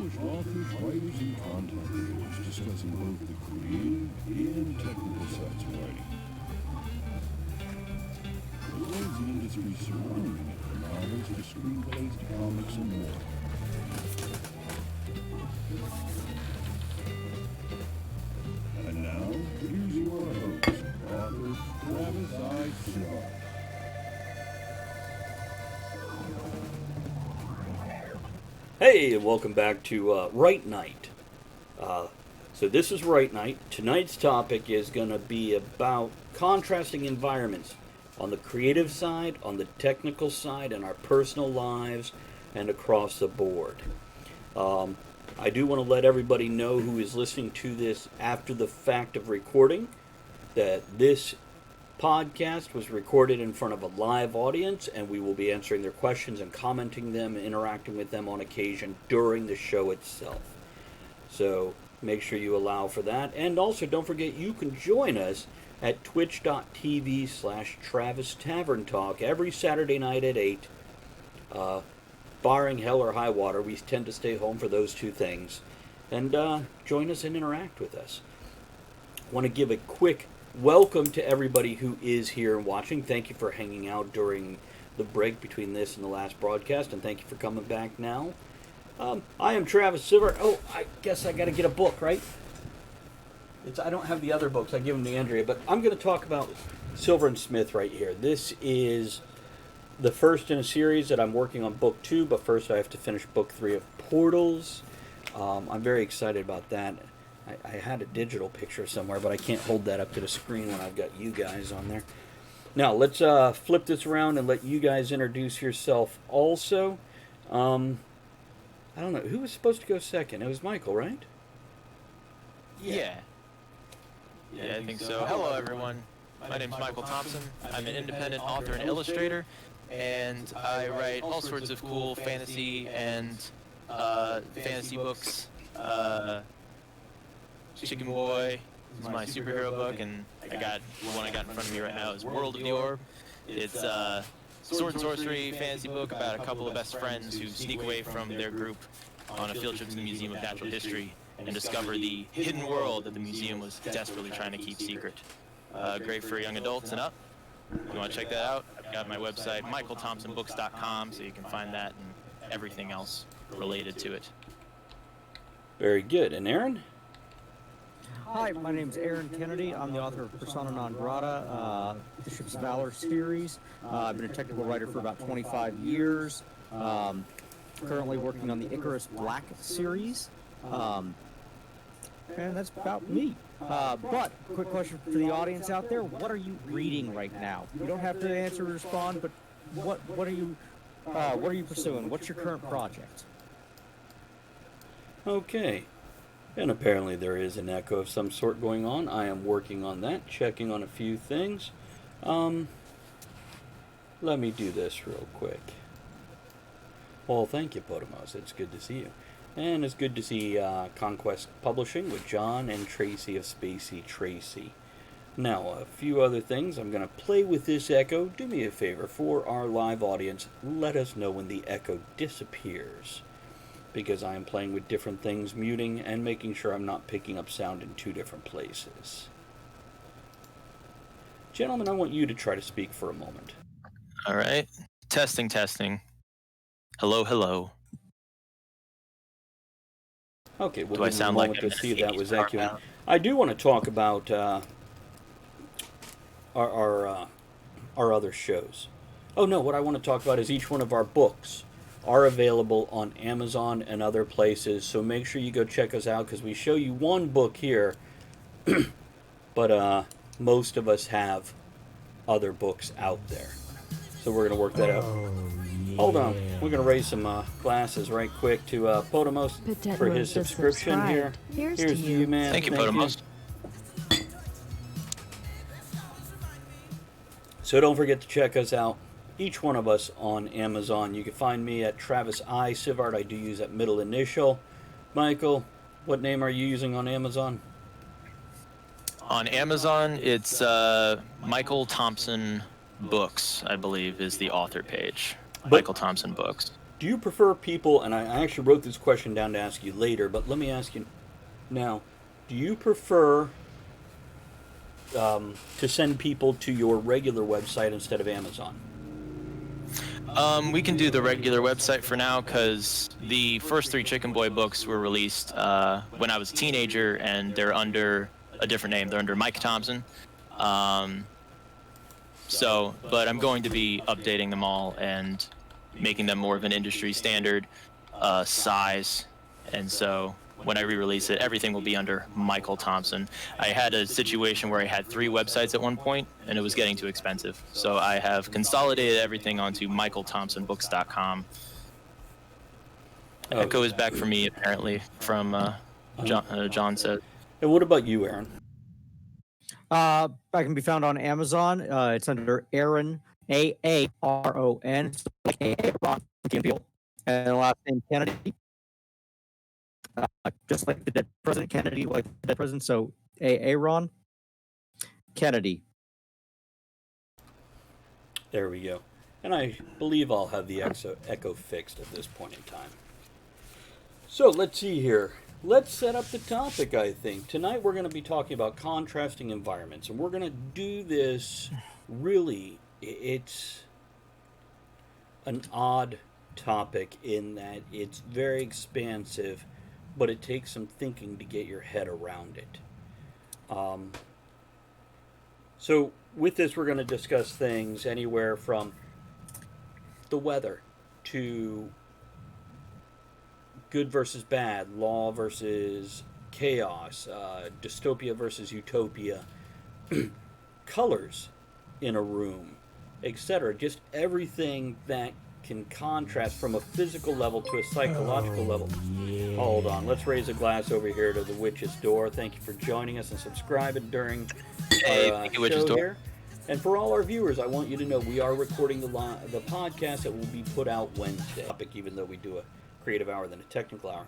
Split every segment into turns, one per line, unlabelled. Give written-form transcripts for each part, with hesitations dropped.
distinguished authors, writers, and content creators discussing both the creative and technical sides of writing, as well as the industry surrounding it, from novels to screenplays to comics and more. And now, here's your host, author Travis I. Sivart.
Hey, and welcome back to Write Night. So this is Write Night. Tonight's topic is going to be about contrasting environments on the creative side, on the technical side, in our personal lives, and across the board. I do want to let everybody know who is listening to this after the fact of recording that this podcast was recorded in front of a live audience, and we will be answering their questions and commenting them and interacting with them on occasion during the show itself. So make sure you allow for that. And also don't forget you can join us at twitch.tv/Travis Tavern Talk every Saturday night at 8. Barring hell or high water, we tend to stay home for those two things. And join us and interact with us. I want to give a quick welcome to everybody who is here and watching. Thank you for hanging out during the break between this and the last broadcast, and thank you for coming back now. I am Travis Sivart. Oh, I guess I got to get a book, right? I don't have the other books. I give them to Andrea, but I'm going to talk about Silver and Smith right here. This is the first in a series that I'm working on book 2, but first I have to finish book 3 of Portals. I'm very excited about that. I had a digital picture somewhere, but I can't hold that up to the screen when I've got you guys on there. Now, let's flip this around and let you guys introduce yourself also. I don't know. Who was supposed to go second? It was Michael, right?
Yeah, I think so. Hello, everyone. My name's Michael Thompson. I'm an independent author and illustrator, and I write all sorts of cool fantasy and fantasy books. Chicken Boy is my superhero book, and the one I got in front of me right now is World of the Orb. It's a sword and sorcery fantasy book about a couple of best friends who sneak away from their group on a field trip to the Museum of Natural History and discover the hidden world that the museum was desperately trying to keep secret. Great for young adults and up. If you want to check that out, I've got my website, michaelthompsonbooks.com, so you can find that and everything else related to it.
Very good. And Aaron?
Hi, my name is Aaron Kennedy. I'm the author of Persona Non Grata, the Ships of Valor series. I've been a technical writer for about 25 years. Currently working on the Icarus Black series. And that's about me. But, quick question for the audience out there. What are you reading right now? You don't have to answer or respond, but what are you pursuing? What's your current project?
Okay. And apparently there is an echo of some sort going on. I am working on that, checking on a few things. Let me do this real quick. Well, thank you, Podemos. It's good to see you. And it's good to see Conquest Publishing with John and Tracy of Spacey Tracy. Now, a few other things. I'm going to play with this echo. Do me a favor, for our live audience, let us know when the echo disappears, because I am playing with different things, muting, and making sure I'm not picking up sound in 2 different places. Gentlemen, I want you to try to speak for a moment.
All right. Testing. Hello.
Okay, well,
Do I
give me a
sound like
moment
I'm
to
in a
see if that was
sneaky
accurate.
carve-out?
I do want to talk about our other shows. Oh no, what I want to talk about is each one of our books are available on Amazon and other places, so make sure you go check us out, because we show you one book here, but most of us have other books out there. So we're going to work that out. Hold on, we're going to raise some glasses right quick to Podemos for his subscription here. Here's to you, man.
Thank you, Podemos.
So don't forget to check us out, each one of us, on Amazon. You can find me at Travis I. Sivart. I do use that middle initial. Michael, what name are you using on Amazon?
On Amazon, it's Michael Thompson Books, I believe, is the author page. Michael Thompson Books.
Do you prefer people, and I actually wrote this question down to ask you later, but let me ask you now, do you prefer to send people to your regular website instead of Amazon?
We can do the regular website for now because the first three Chicken Boy books were released when I was a teenager, and they're under a different name. They're under Mike Thompson. Um, but I'm going to be updating them all and making them more of an industry standard size. And so when I re-release it, everything will be under Michael Thompson. I had a situation where I had 3 websites at one point, and it was getting too expensive. So I have consolidated everything onto michaelthompsonbooks.com. Echo is back for me, apparently, from John said.
And what about you, Aaron?
I can be found on Amazon. It's under Aaron, Aaron, like Aaron, and the last name Kennedy. Just like the dead President Kennedy, like the dead president. So Aaron Kennedy.
There we go. And I believe I'll have the echo fixed at this point in time. So let's see here. Let's set up the topic, I think. Tonight we're going to be talking about contrasting environments. And we're going to do this really, it's an odd topic in that it's very expansive, but it takes some thinking to get your head around it. So with this, we're going to discuss things anywhere from the weather to good versus bad, law versus chaos, dystopia versus utopia, colors in a room, etc. Just everything that can contrast from a physical level to a psychological level. Hold on, let's raise a glass over here to the Witch's Door. Thank you for joining us and subscribing during our show here. And for all our viewers, I want you to know we are recording the podcast that will be put out Wednesday. Even though we do a creative hour than a technical hour.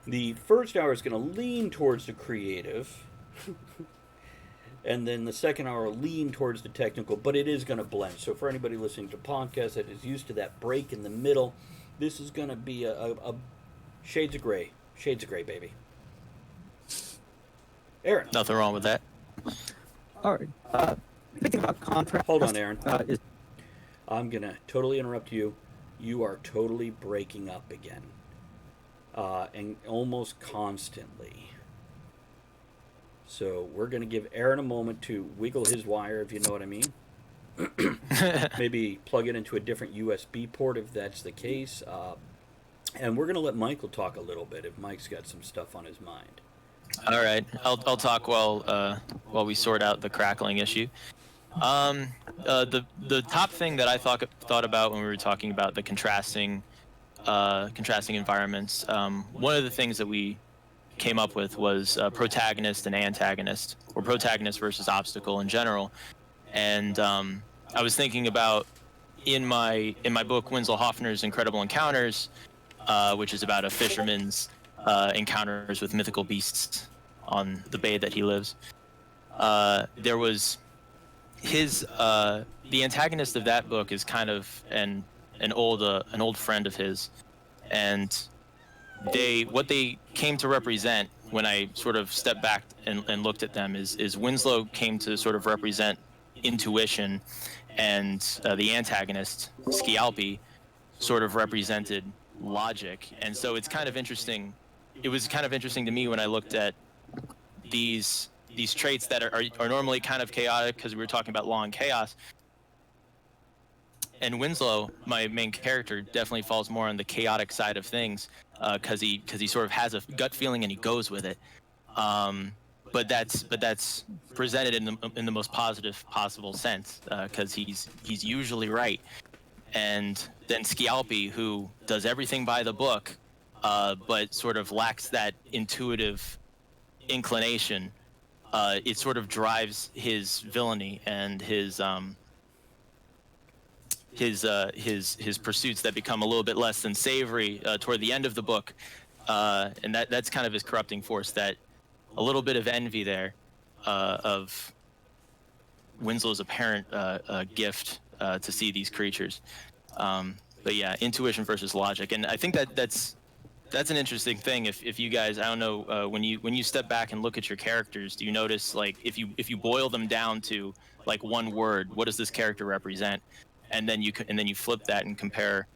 The first hour is going to lean towards the creative, and then the second hour will lean towards the technical, but it is going to blend. So for anybody listening to podcasts that is used to that break in the middle, this is going to be a shades of gray. Shades of gray, baby. Aaron.
Nothing wrong with that.
All right. Thinking about contrast.
Hold on, Aaron. I'm going to totally interrupt you. You are totally breaking up again. And almost constantly. So we're going to give Aaron a moment to wiggle his wire, if you know what I mean. Maybe plug it into a different USB port if that's the case. And we're going to let Michael talk a little bit if Mike's got some stuff on his mind.
All right, I'll talk while we sort out the crackling issue. The top thing that I thought about when we were talking about the contrasting environments, one of the things that we came up with was protagonist and antagonist, or protagonist versus obstacle in general. And I was thinking about in my book Winslow Hoffner's Incredible Encounters, which is about a fisherman's encounters with mythical beasts on the bay that he lives. There was the antagonist of that book is kind of an old friend of his, and what they came to represent when I sort of stepped back and looked at them is Winslow came to sort of represent intuition, and the antagonist Scialpi sort of represented logic. And so it's kind of interesting. It was kind of interesting to me when I looked at these traits that are normally kind of chaotic, because we were talking about law and chaos. And Winslow, my main character, definitely falls more on the chaotic side of things, because he sort of has a gut feeling and he goes with it. But that's presented in the most positive possible sense, because he's usually right. And then Scialpi, who does everything by the book, but sort of lacks that intuitive inclination, it sort of drives his villainy and his pursuits that become a little bit less than savory toward the end of the book, and that's kind of his corrupting force. That a little bit of envy there of Winslow's apparent gift to see these creatures. But But yeah, intuition versus logic, and I think that's an interesting thing. If you guys, I don't know, when you step back and look at your characters, do you notice, like, if you boil them down to like one word, what does this character represent? And then you flip that and compare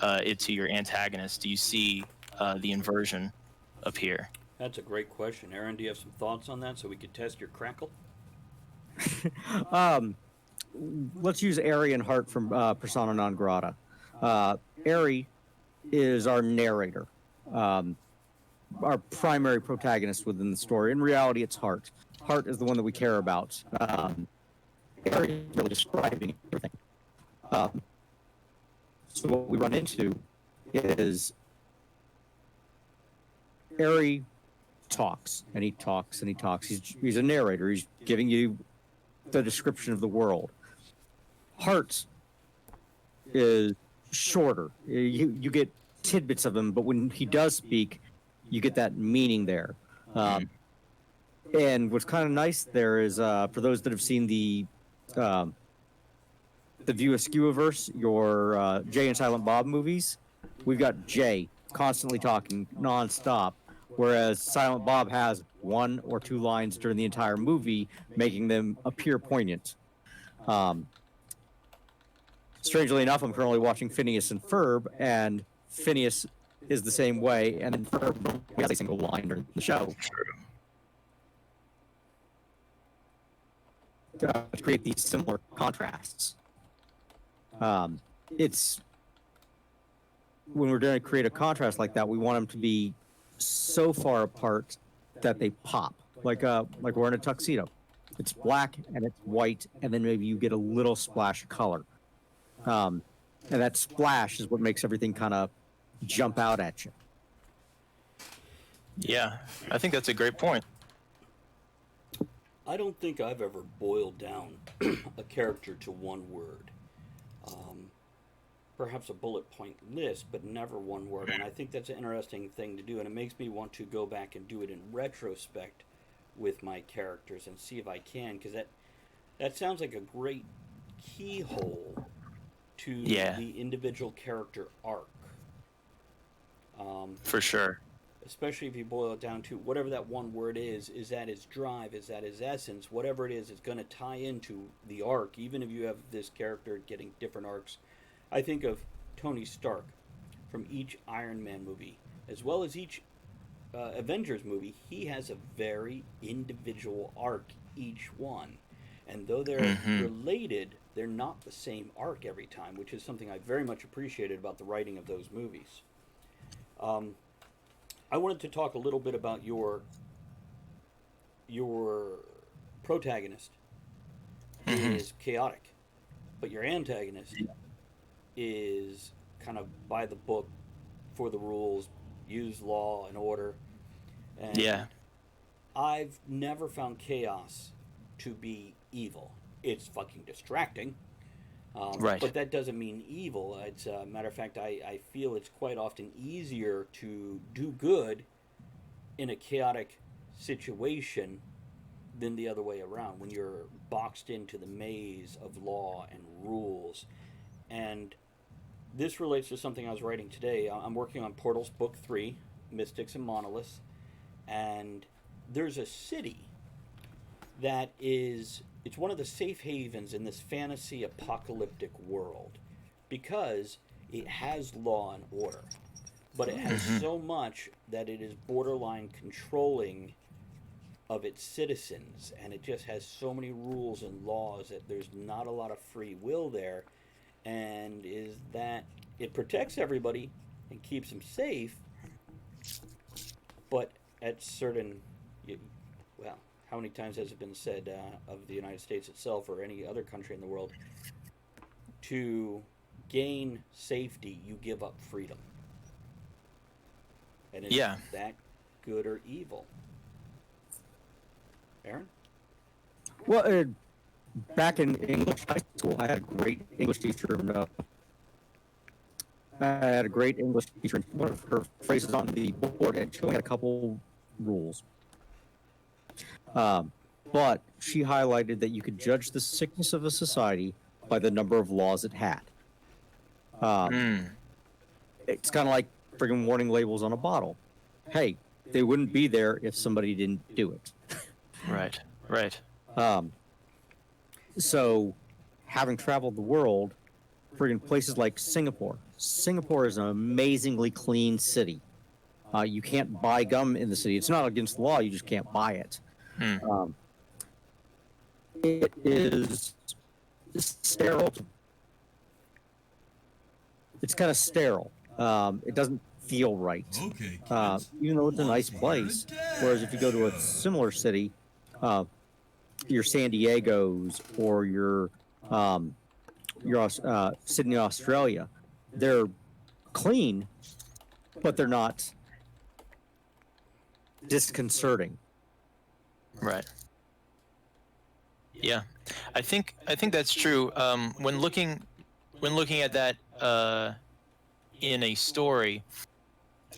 it to your antagonist. Do you see the inversion appear?
That's a great question. Aaron, do you have some thoughts on that so we could test your crackle?
Um, let's use Ari and Hart from Persona non grata. Ari is our narrator, um, our primary protagonist within the story. In reality, it's Hart. Hart is the one that we care about. Ari is really describing everything. So what we run into is Ari talks and he talks and he talks. He's a narrator. He's giving you the description of the world. Hart is shorter. You get tidbits of him, but when he does speak, you get that meaning there. And what's kind of nice there is, for those that have seen the View Askew-averse, your Jay and Silent Bob movies, we've got Jay constantly talking nonstop, whereas Silent Bob has one or two lines during the entire movie, making them appear poignant. Strangely enough, I'm currently watching Phineas and Ferb, and Phineas is the same way, and then Ferb has a single line during the show. To create these similar contrasts. It's when we're going to create a contrast like that, we want them to be so far apart that they pop, like we're in a tuxedo. It's black and it's white, and then maybe you get a little splash of color. And that splash is what makes everything kind of jump out at you.
Yeah, I think that's a great point.
I don't think I've ever boiled down a character to one word. Perhaps a bullet point list, but never one word. And I think that's an interesting thing to do, and it makes me want to go back and do it in retrospect with my characters and see if I can, because that sounds like a great keyhole to the individual character arc.
For sure.
Especially if you boil it down to whatever that one word is that his drive, is that his essence, whatever it is going to tie into the arc, even if you have this character getting different arcs. I think of Tony Stark from each Iron Man movie, as well as each Avengers movie. He has a very individual arc, each one. And though they're related, they're not the same arc every time, which is something I very much appreciated about the writing of those movies. I wanted to talk a little bit about your protagonist is chaotic, but your antagonist is kind of by the book, for the rules, use law and order. And I've never found chaos to be evil. It's fucking distracting. But that doesn't mean evil. It's a matter of fact, I feel it's quite often easier to do good in a chaotic situation than the other way around, when you're boxed into the maze of law and rules. And this relates to something I was writing today. I'm working on Portals Book 3, Mystics and Monoliths, and there's a city that is, it's one of the safe havens in this fantasy apocalyptic world, because it has law and order, but it has so much that it is borderline controlling of its citizens, and it just has so many rules and laws that there's not a lot of free will there. And is that it protects everybody and keeps them safe, but at certain, well, how many times has it been said of the United States itself or any other country in the world, to gain safety, you give up freedom? And is that good or evil? Aaron?
Well, back in English high school, I had a great English teacher. And one of her phrases on the board, and she only had a couple rules. But she highlighted that you could judge the sickness of a society by the number of laws it had.
Mm.
It's kind of like friggin' warning labels on a bottle. Hey, they wouldn't be there if somebody didn't do it.
Right. Right.
Um, so, having traveled the world, friggin' places like Singapore. Singapore is an amazingly clean city. You can't buy gum in the city. It's not against the law. You just can't buy it.
Mm.
It is sterile. It's kind of sterile. It doesn't feel right.
Okay,
Even though it's a nice place. Whereas if you go to a similar city, your San Diego's or your Sydney, Australia, they're clean, but they're not disconcerting.
Right. Yeah, I think that's true. When looking at that in a story,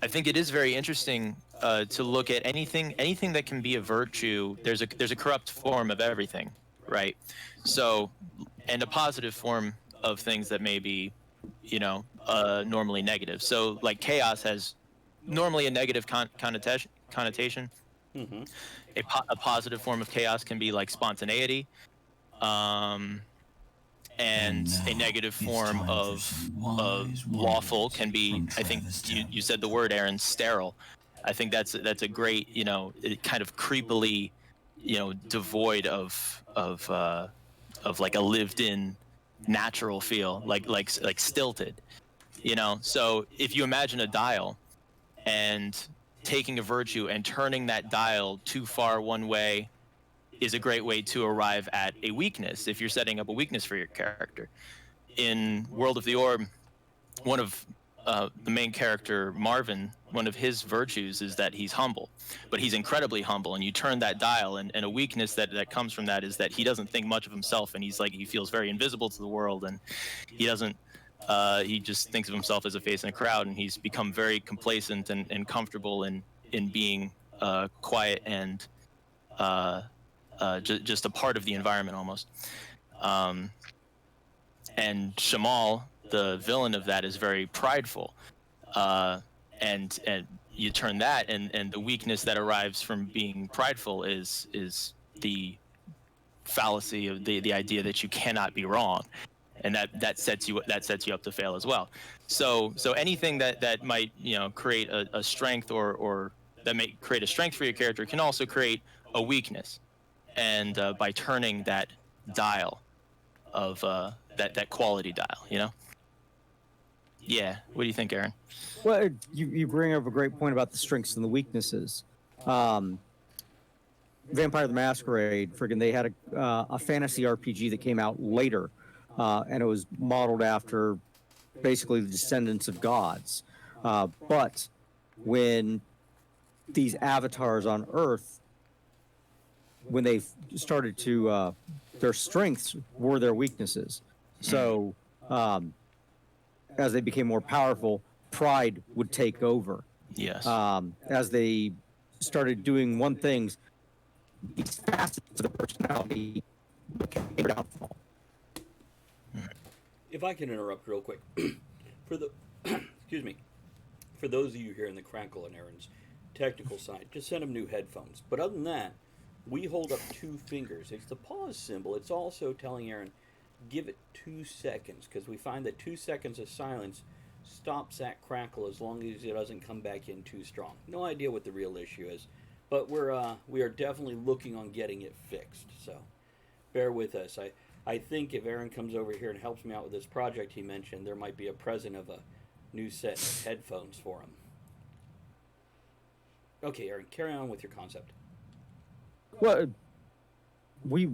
I think it is very interesting to look at anything that can be a virtue. There's a corrupt form of everything, right? So, and a positive form of things that may be, normally negative. So, like chaos has normally a negative connotation.
Mm-hmm.
A positive form of chaos can be like spontaneity, um, and a negative form of lawful can be, I think you said the word, Aaron, sterile. I think that's a great, it kind of creepily, devoid of like a lived-in natural feel, like stilted, So if you imagine a dial and taking a virtue and turning that dial too far one way is a great way to arrive at a weakness if you're setting up a weakness for your character. In World of the Orb, one of the main character, Marvin, one of his virtues is that he's humble, but he's incredibly humble. And you turn that dial, and a weakness that comes from that is that he doesn't think much of himself, and he feels very invisible to the world, and he doesn't. He just thinks of himself as a face in a crowd, and he's become very complacent and comfortable in being quiet and just a part of the environment almost. And Shamal, the villain of that, is very prideful, and you turn that, and the weakness that arrives from being prideful is the fallacy of the idea that you cannot be wrong, and that sets you up to fail as well. So anything that might create a strength or that may create a strength for your character can also create a weakness, and by turning that dial of that quality dial, Yeah. What do you think, Aaron?
Well, you bring up a great point about the strengths and the weaknesses. Vampire the Masquerade, friggin', they had a fantasy RPG that came out later, and it was modeled after basically the descendants of gods. But when these avatars on Earth, when they started to, their strengths were their weaknesses. So as they became more powerful, pride would take over.
Yes.
As they started doing one thing, these facets of the personality became their downfall.
If I can interrupt real quick, for the excuse me, for those of you here in the Crackle and Aaron's technical side, just send them new headphones. But other than that, we hold up 2 fingers. It's the pause symbol. It's also telling Aaron, give it 2 seconds, because we find that 2 seconds of silence stops that crackle as long as it doesn't come back in too strong. No idea what the real issue is, but we are definitely looking on getting it fixed. So bear with us. I think if Aaron comes over here and helps me out with this project he mentioned, there might be a present of a new set of headphones for him. Okay, Aaron, carry on with your concept.
Well, we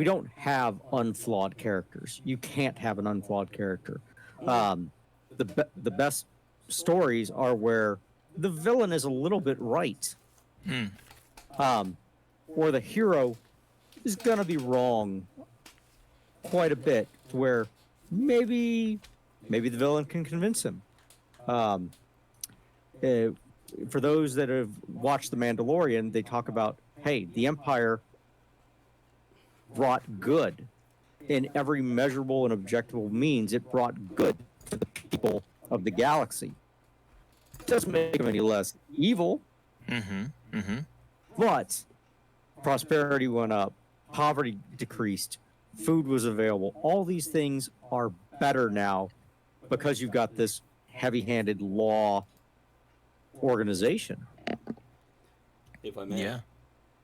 don't have unflawed characters. You can't have an unflawed character. The best stories are where the villain is a little bit right, or the hero is gonna be wrong quite a bit, to where maybe the villain can convince him. For those that have watched The Mandalorian, they talk about, hey, the Empire brought good, in every measurable and objectable means, it brought good to the people of the galaxy. It doesn't make them any less evil, but prosperity went up, poverty decreased, food was available. All these things are better now because you've got this heavy-handed law organization.
If I may,
Yeah.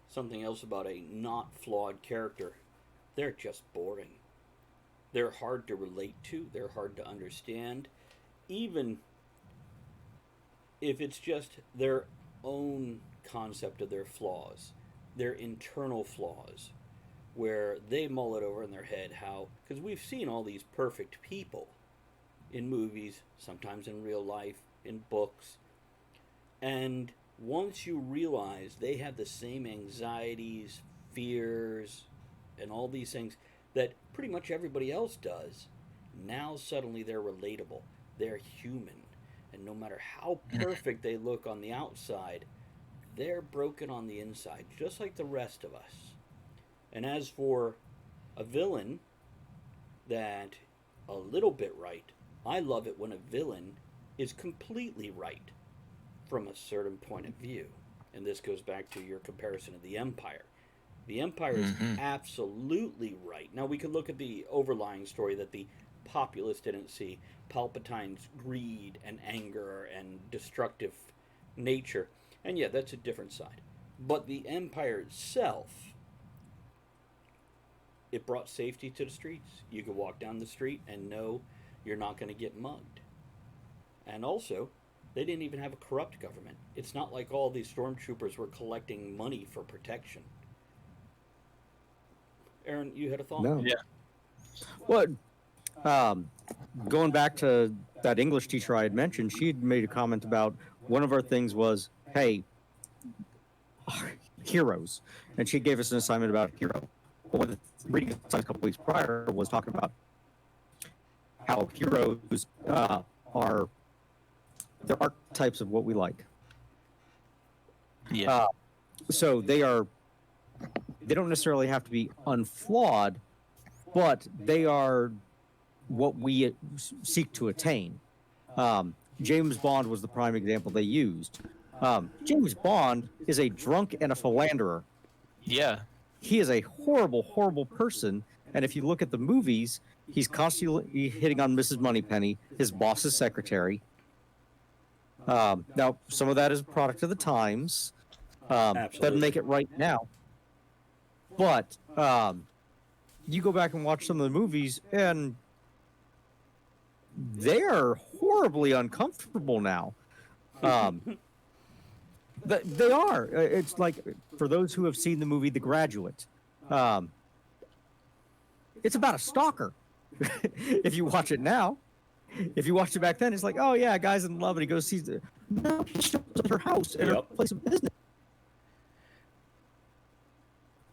something else about a not flawed character, they're just boring. They're hard to relate to, they're hard to understand, even if it's just their own concept of their flaws, their internal flaws, where they mull it over in their head how, because we've seen all these perfect people in movies, sometimes in real life, in books, and once you realize they have the same anxieties, fears, and all these things that pretty much everybody else does, now suddenly they're relatable. They're human. And no matter how perfect they look on the outside, they're broken on the inside, just like the rest of us. And as for a villain that a little bit right, I love it when a villain is completely right from a certain point of view. And this goes back to your comparison of the Empire. The Empire is absolutely right. Now, we could look at the overlying story that the populace didn't see, Palpatine's greed and anger and destructive nature. And yeah, that's a different side. But the Empire itself, it brought safety to the streets. You could walk down the street and know you're not going to get mugged. And also, they didn't even have a corrupt government. It's not like all these stormtroopers were collecting money for protection. Aaron, you had a thought?
No.
Yeah.
Well, going back to that English teacher I had mentioned, she had made a comment about one of our things was, hey, heroes. And she gave us an assignment about a hero. One of the reading assignments a couple weeks prior was talking about how heroes are they're archetypes of what we like.
Yeah.
So they don't necessarily have to be unflawed, but they are what we seek to attain. James Bond was the prime example they used. James Bond is a drunk and a philanderer.
Yeah.
He is a horrible, horrible person. And if you look at the movies, he's constantly hitting on Mrs. Moneypenny, his boss's secretary. Now, some of that is a product of the times. Doesn't make it right now. But you go back and watch some of the movies, and they are horribly uncomfortable now. They are. It's like, for those who have seen the movie The Graduate, it's about a stalker. If you watch it now. If you watched it back then, it's like, oh yeah, guy's in love, and he goes sees the no, he shows up at her house and her place of business.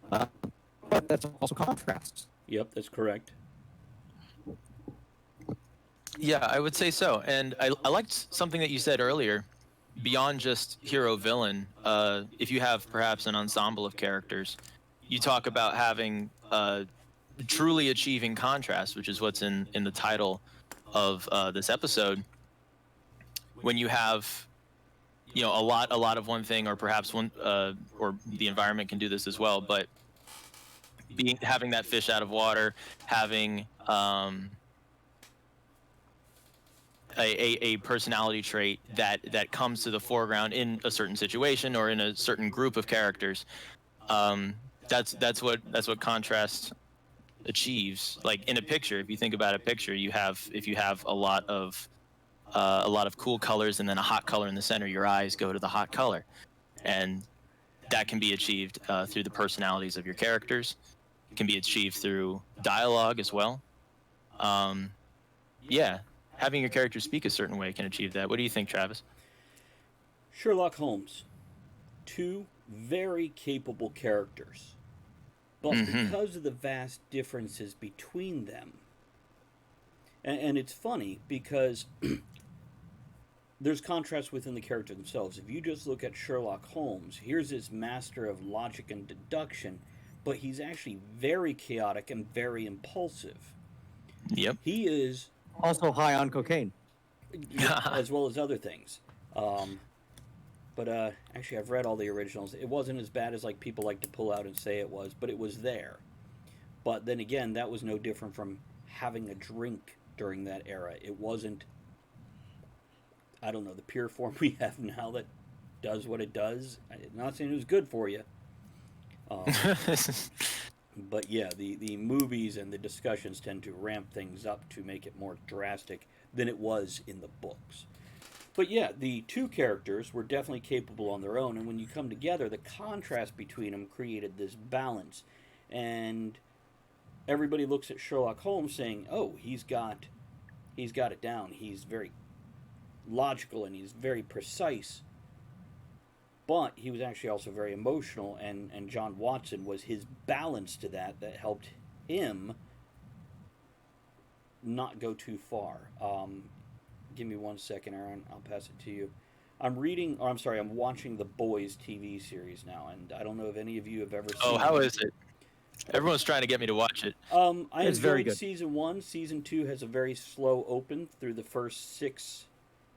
But that's also contrasts.
Yep, that's correct.
Yeah, I would say so. And I liked something that you said earlier. Beyond just hero villain, if you have perhaps an ensemble of characters, you talk about having truly achieving contrast, which is what's in the title of this episode. When you have, a lot of one thing, or perhaps one, or the environment can do this as well, but having that fish out of water, having a personality trait that comes to the foreground in a certain situation or in a certain group of characters. That's what contrast achieves. Like in a picture, if you think about a picture, if you have a lot of cool colors and then a hot color in the center, your eyes go to the hot color, and that can be achieved through the personalities of your characters. It can be achieved through dialogue as well. Having your character speak a certain way can achieve that. What do you think, Travis?
Sherlock Holmes, two very capable characters, but because of the vast differences between them, and it's funny because there's contrast within the character themselves. If you just look at Sherlock Holmes, here's this master of logic and deduction, but he's actually very chaotic and very impulsive.
Yep.
He is
Also high on cocaine.
as well as other things. But actually, I've read all the originals. It wasn't as bad as like people like to pull out and say it was, but it was there. But then again, that was no different from having a drink during that era. It wasn't, I don't know, the pure form we have now that does what it does. I'm not saying it was good for you. But yeah, the movies and the discussions tend to ramp things up to make it more drastic than it was in the books. But yeah, the two characters were definitely capable on their own, and when you come together, the contrast between them created this balance. And everybody looks at Sherlock Holmes saying, "Oh, he's got it down. He's very logical and he's very precise." But he was actually also very emotional, and John Watson was his balance to that helped him not go too far. Give me 1 second, Aaron. I'll pass it to you. I'm watching the Boys TV series now, and I don't know if any of you have ever seen
Oh, how
it.
is it? Everyone's trying to get me to watch it.
I
It's very
enjoyed
good.
season 1. Season 2 has a very slow open through the first 6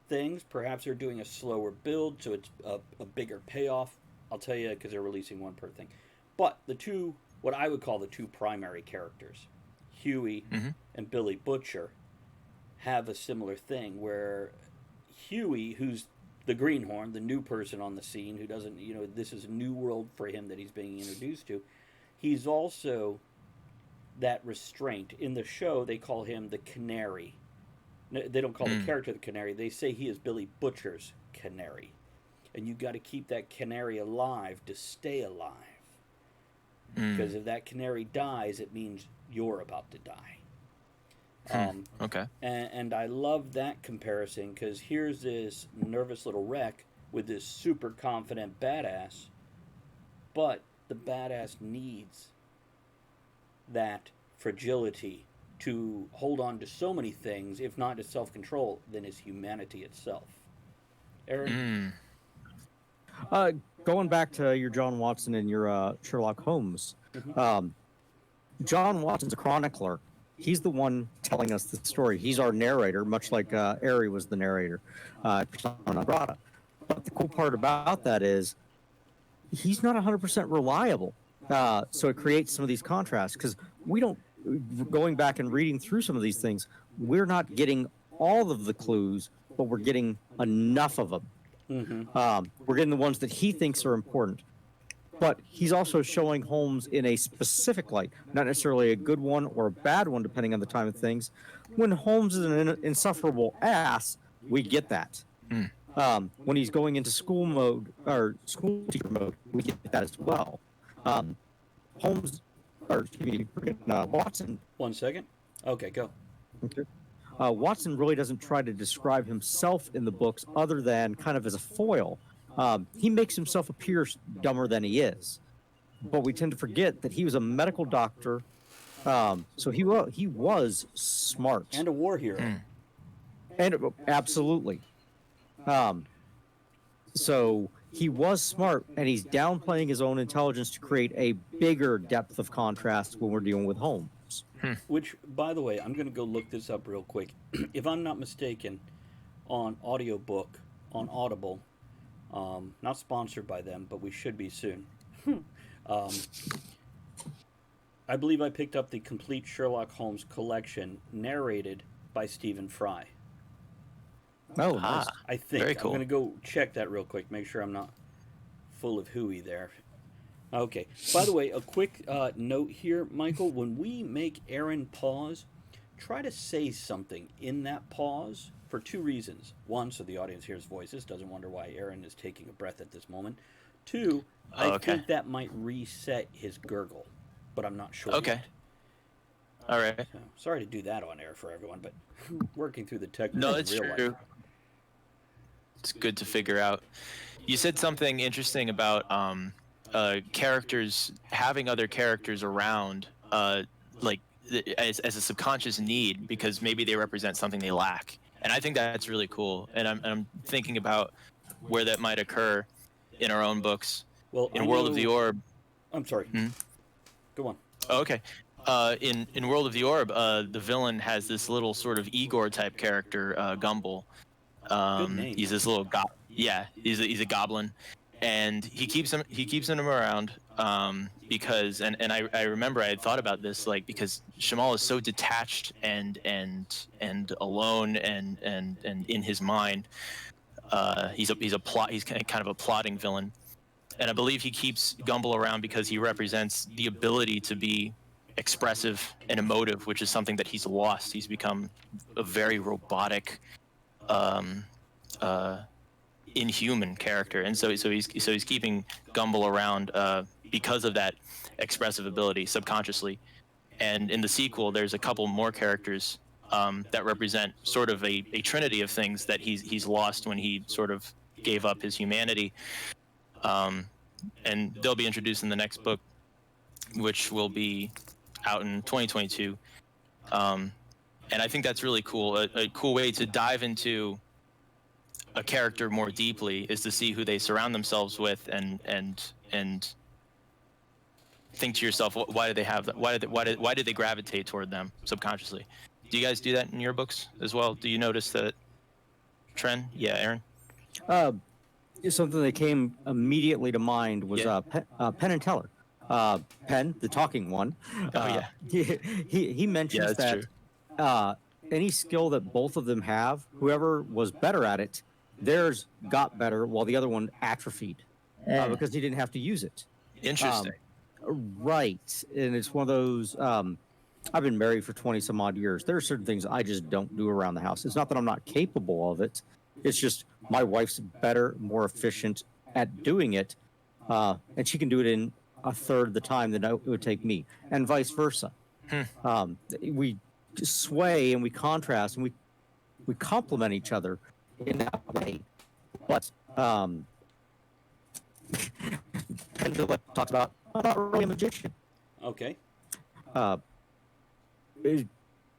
things. Perhaps they're doing a slower build, so it's a bigger payoff. I'll tell you because they're releasing one per thing. But the two, what I would call the two primary characters, Huey and Billy Butcher, have a similar thing where Huey, who's the greenhorn, the new person on the scene, who doesn't, this is a new world for him that he's being introduced to, he's also that restraint. In the show, they call him the canary. They don't call the character the canary. They say he is Billy Butcher's canary. And you got to keep that canary alive to stay alive. Because if that canary dies, it means you're about to die.
Okay.
And I love that comparison because here's this nervous little wreck with this super confident badass, but the badass needs that fragility to hold on to so many things, if not to self-control, than is humanity itself. Aaron?
Going back to your John Watson and your Sherlock Holmes, John Watson's a chronicler. He's the one telling us the story. He's our narrator, much like Ari was the narrator. Persona non grata. But the cool part about that is he's not 100% reliable. So it creates some of these contrasts because we don't, going back and reading through some of these things, we're not getting all of the clues, but we're getting enough of them. We're getting the ones that he thinks are important. But he's also showing Holmes in a specific light, not necessarily a good one or a bad one, depending on the time of things. When Holmes is an insufferable ass, we get that. When he's going into school mode or school teacher mode, we get that as well. Holmes, or excuse me, Watson.
1 second. Okay, go.
Okay. Watson really doesn't try to describe himself in the books other than kind of as a foil. He makes himself appear dumber than he is. But we tend to forget that he was a medical doctor, so he was smart.
And a war hero.
And absolutely. So he was smart, and he's downplaying his own intelligence to create a bigger depth of contrast when we're dealing with Holmes.
Which, by the way, I'm going to go look this up real quick. If I'm not mistaken, on audiobook, on Audible, not sponsored by them, but we should be soon. I believe I picked up the complete Sherlock Holmes collection, narrated by Stephen Fry.
Oh, nice.
I think.
Very cool.
I'm going to go check that real quick, make sure I'm not full of hooey there. Okay. By the way, a quick note here, Michael. When we make Aaron pause, try to say something in that pause for two reasons. One, so the audience hears voices, doesn't wonder why Aaron is taking a breath at this moment. Two, I think that might reset his gurgle, but I'm not sure
Okay.
yet.
All right.
So, sorry to do that on air for everyone, but working through the technical
No, it's
real
true.
life.
It's good to figure out. You said something interesting about characters having other characters around, like as a subconscious need because maybe they represent something they lack, and I think that's really cool. And I'm thinking about where that might occur in our own books.
Well,
In World of the Orb.
I'm sorry. Go on.
Oh, okay. In World of the Orb, the villain has this little sort of Igor type character, Gumball.
Good name.
He's this little yeah, he's a goblin, and he keeps him around because and I remember I had thought about this, like, because Shamal is so detached and alone and in his mind. He's kind of a plotting villain, and I believe he keeps Gumball around because he represents the ability to be expressive and emotive, which is something that he's lost. He's become a very robotic, um, uh, inhuman character, and so he's keeping Gumball around because of that expressive ability subconsciously. And in the sequel, there's a couple more characters that represent sort of a trinity of things that he's lost when he sort of gave up his humanity. Um, and they'll be introduced in the next book, which will be out in 2022. And I think that's really cool. A cool way to dive into a character more deeply is to see who they surround themselves with, and think to yourself, why do they have that? Why did they gravitate toward them subconsciously? Do you guys do that in your books as well? Do you notice that trend? Yeah, Aaron.
Something that came immediately to mind was
Yeah.
Penn and Teller. Penn, the talking one.
Oh, yeah.
He mentions
Yeah, that's
that any skill that both of them have, whoever was better at it, theirs got better while the other one atrophied because he didn't have to use it.
Interesting.
Right, and it's one of those. I've been married for 20 some odd years. There are certain things I just don't do around the house. It's not that I'm not capable of it. It's just my wife's better, more efficient at doing it, and she can do it in a third of the time than it would take me, and vice versa. We sway and we contrast and we complement each other in that way. But Pendleton talks about I'm not really a magician.
Okay.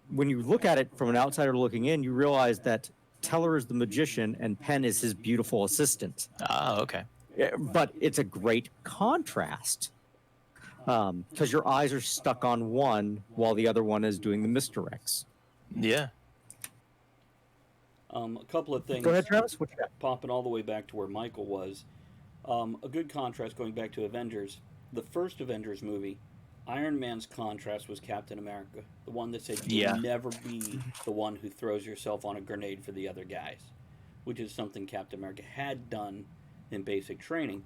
When you look at it from an outsider looking in, you realize that Teller is the magician and Penn is his beautiful assistant.
Oh, okay.
But it's a great contrast because your eyes are stuck on one while the other one is doing the misdirects.
Yeah.
A couple of things.
Go ahead, Travis. What you got?
Popping all the way back to where Michael was. A good contrast going back to Avengers. The first Avengers movie, Iron Man's contrast was Captain America, the one that said you'll never be the one who throws yourself on a grenade for the other guys, which is something Captain America had done in basic training.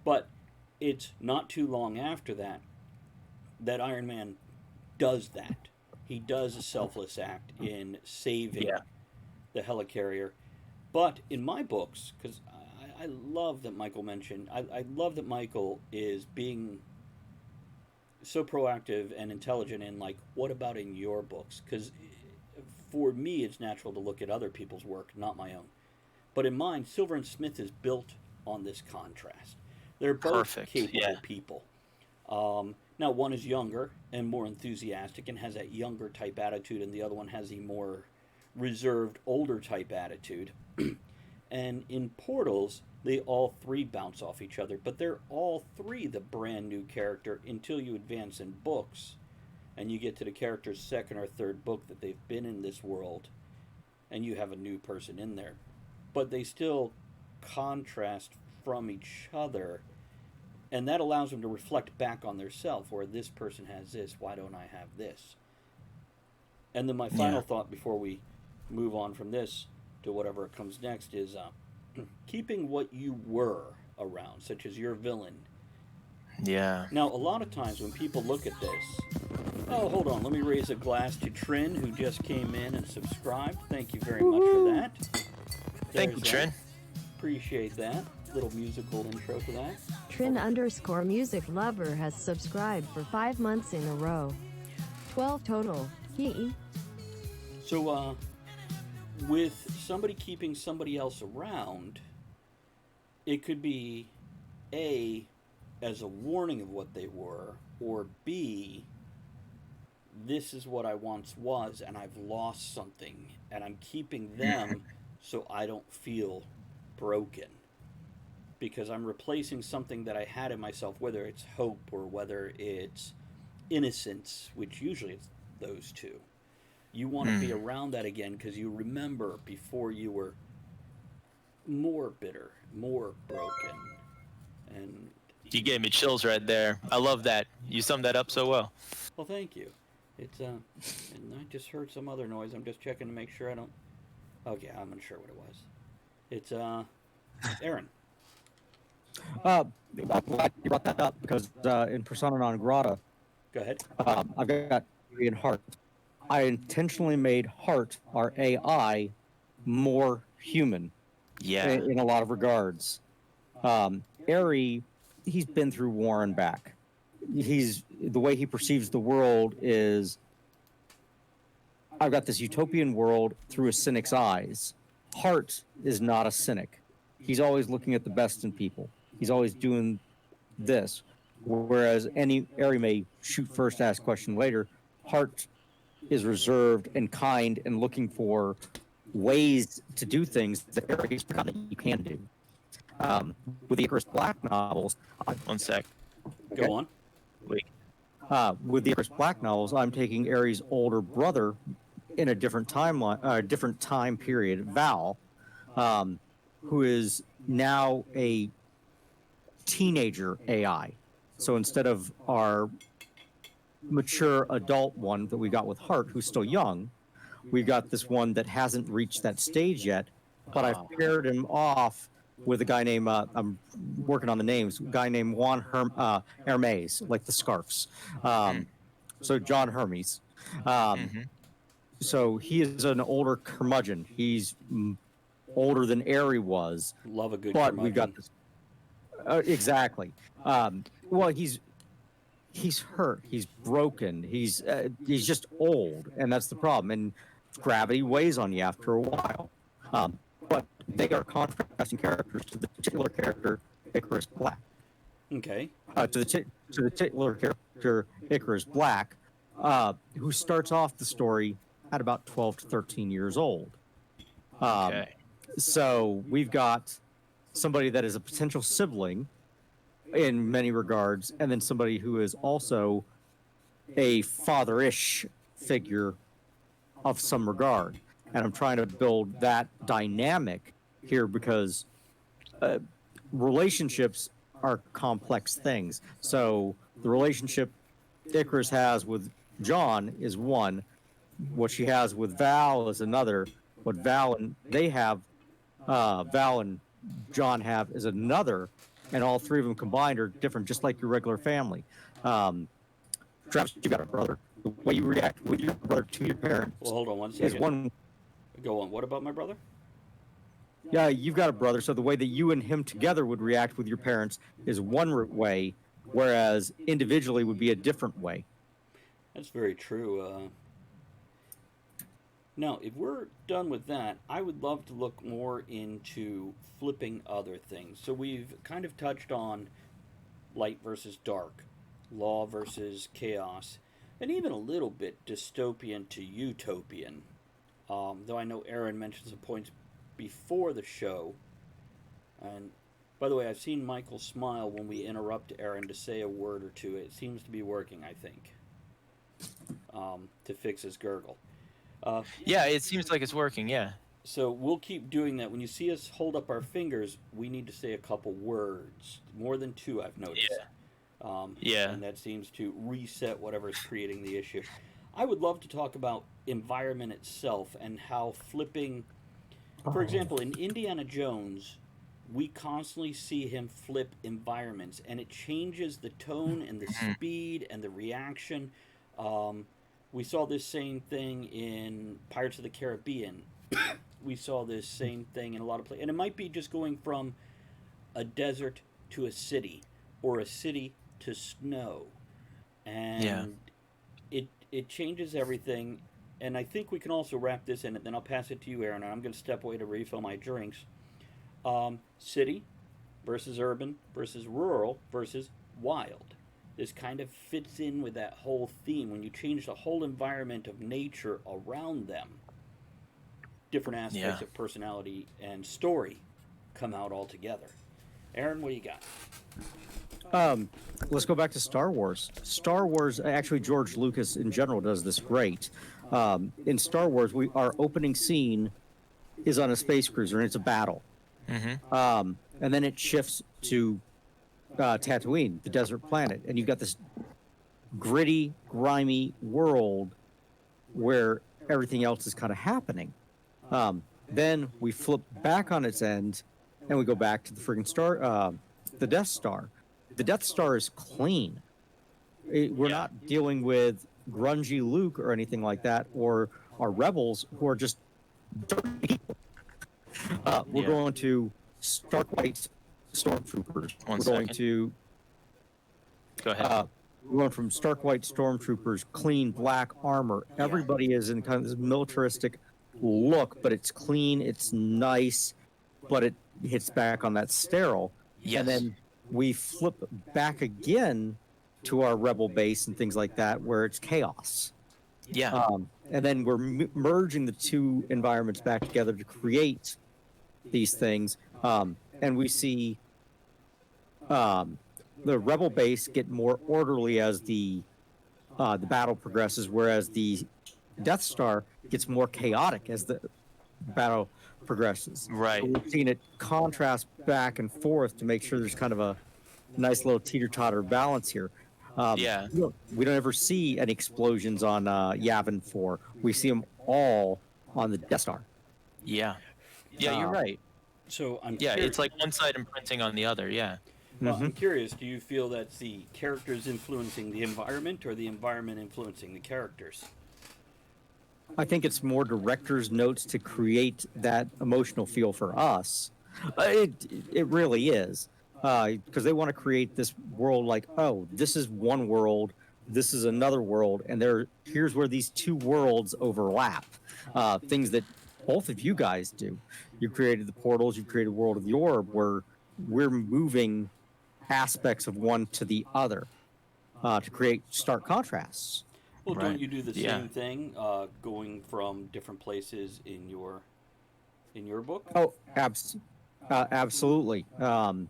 But it's not too long after that that Iron Man does that. He does a selfless act in saving the helicarrier. But in my books, because I love that Michael mentioned, I love that Michael is being so proactive and intelligent in, like, what about in your books? Because for me, it's natural to look at other people's work, not my own. But in mine, Silver and Smith is built on this contrast. They're both capable people. Now, one is younger and more enthusiastic and has that younger type attitude, and the other one has a more reserved, older type attitude. And in Portals, they all three bounce off each other, but they're all three the brand new character until you advance in books and you get to the character's second or third book that they've been in this world, and you have a new person in there. But they still contrast from each other, and that allows them to reflect back on their self, where this person has this, why don't I have this? And then my final thought before we move on from this to whatever comes next is keeping what you were around, such as your villain.
Yeah.
Now, a lot of times when people look at this, oh, hold on, let me raise a glass to Trin, who just came in and subscribed. Thank you very much for that.
Thank you, Trin.
Appreciate that. Little musical intro to that.
Trin_music lover has subscribed for 5 months in a row. 12 total. Hee.
So, with somebody keeping somebody else around, it could be A, as a warning of what they were, or B, this is what I once was and I've lost something and I'm keeping them so I don't feel broken, because I'm replacing something that I had in myself, whether it's hope or whether it's innocence, which usually it's those two. You want to be around that again because you remember before you were more bitter, more broken, and
You gave me chills right there. I love that. You summed that up so well.
well, thank you. It's and I just heard some other noise. I'm just checking to make sure I don't. Okay, I'm unsure what it was. It's Aaron.
I'm glad you brought that up because in Persona non grata,
Go ahead.
I've got Eri and Heart. I intentionally made Heart, our AI, more human
Yeah.
in a lot of regards. Eri, he's been through war and back. The way he perceives the world is, I've got this utopian world through a cynic's eyes. Hart is not a cynic. He's always looking at the best in people. He's always doing this. Whereas any Eri may shoot first, ask question later. Hart is reserved and kind and looking for ways to do things that Eri forgotten that you can do. With the Icarus Black novels,
One sec.
Go on.
Wait.
with the Icarus Black novels, I'm taking Eri's older brother in a different timeline, different time period, Val, who is now a teenager AI. So instead of our mature adult one that we got with Hart, who's still young, we've got this one that hasn't reached that stage yet. But I've paired him off with a guy named I'm working on the names. A guy named Juan Hermes, like the scarfs. So John Hermes. So he is an older curmudgeon. He's older than Eri was.
Love a good
But
curmudgeon.
we've got this. Exactly. Well, he's hurt. He's broken. He's just old, and that's the problem. And gravity weighs on you after a while. But they are contrasting characters to the titular character Icarus Black.
Okay.
To the titular character Icarus Black, who starts off the story at about 12 to 13 years old.
Okay.
So we've got somebody that is a potential sibling in many regards, and then somebody who is also a father-ish figure of some regard. And I'm trying to build that dynamic here because relationships are complex things. So the relationship Icarus has with John is one. What she has with Val is another. What Val and John have is another. And all three of them combined are different, just like your regular family. Travis, you got a brother. The way you react with your brother to your parents
Well, hold on one
is
second.
one.
Go on. What about my brother?
Yeah, you've got a brother, so the way that you and him together would react with your parents is one way, whereas individually would be a different way.
That's very true. Now, if we're done with that, I would love to look more into flipping other things. So we've kind of touched on light versus dark, law versus chaos, and even a little bit dystopian to utopian. Though I know Aaron mentioned some points before the show. And by the way, I've seen Michael smile when we interrupt Aaron to say a word or two. It seems to be working, I think, to fix his gurgle.
Yeah, it seems like it's working. Yeah.
So we'll keep doing that. When you see us hold up our fingers, we need to say a couple words. More than two, I've noticed.
Yeah.
And that seems to reset whatever's creating the issue. I would love to talk about environment itself and how flipping... For example, in Indiana Jones, we constantly see him flip environments, and it changes the tone and the speed and the reaction. We saw this same thing in Pirates of the Caribbean. We saw this same thing in a lot of places. And it might be just going from a desert to a city, or a city to snow. And it changes everything. And I think we can also wrap this in, and then I'll pass it to you, Aaron, and I'm going to step away to refill my drinks. City versus urban versus rural versus wild. This kind of fits in with that whole theme. When you change the whole environment of nature around them, different aspects of personality and story come out all together. Aaron, what do you got?
Let's go back to Star Wars. Star Wars, actually, George Lucas in general does this great. In Star Wars, our opening scene is on a space cruiser and it's a battle. And then it shifts to Tatooine, the desert planet, and you've got this gritty, grimy world where everything else is kind of happening. Then we flip back on its end, and we go back to the friggin' the Death Star. The Death Star is clean. We're not dealing with grungy Luke or anything like that, or our rebels who are just dirty people. We're going to Stark White Stormtroopers.
Go ahead.
We're going from Stark White Stormtroopers, clean black armor. Everybody is in kind of this militaristic look, but it's clean, it's nice, but it hits back on that sterile.
Yes.
And then we flip back again to our rebel base and things like that, where it's chaos.
Yeah.
And then we're merging the two environments back together to create these things. And we see the rebel base get more orderly as the battle progresses, whereas the Death Star gets more chaotic as the battle progresses.
Right.
So we're seeing it contrast back and forth to make sure there's kind of a nice little teeter-totter balance here. We don't ever see any explosions on Yavin 4. We see them all on the Death Star.
Yeah, you're right.
So
it's like one side imprinting on the other. Yeah.
Well, I'm curious, do you feel that's the characters influencing the environment or the environment influencing the characters?
I think it's more director's notes to create that emotional feel for us. It really is. Because they want to create this world like, oh, this is one world, this is another world, and here's where these two worlds overlap. Things that both of you guys do. You created the portals, you created World of the Orb, where we're moving aspects of one to the other to create stark contrasts.
Well, don't you do the same thing, going from different places in your book?
Oh, absolutely. I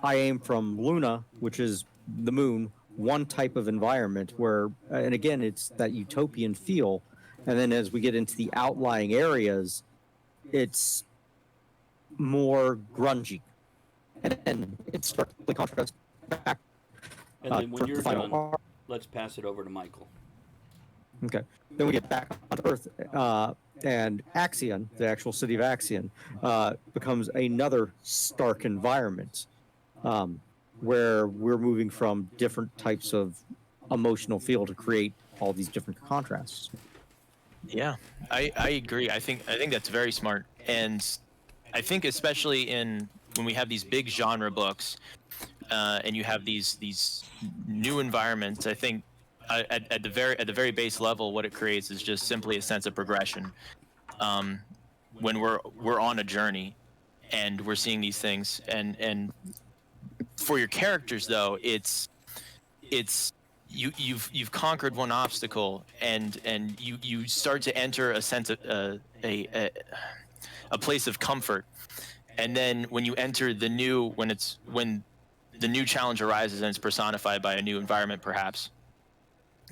aim from Luna, which is the moon, one type of environment where, and again, it's that utopian feel. And then as we get into the outlying areas, it's more grungy. And it's starkly contrast back.
And then when you're done, let's pass it over to Michael.
Okay. Then we get back on Earth, and Axion, the actual city of Axion, becomes another stark environment where we're moving from different types of emotional feel to create all these different contrasts.
Yeah, I agree. I think that's very smart, and I think especially when we have these big genre books, and you have these new environments, I think. At the very base level, what it creates is just simply a sense of progression. When we're on a journey, and we're seeing these things, and for your characters though, it's you've conquered one obstacle, and you start to enter a sense of a place of comfort, and then when you enter when the new challenge arises and it's personified by a new environment, perhaps.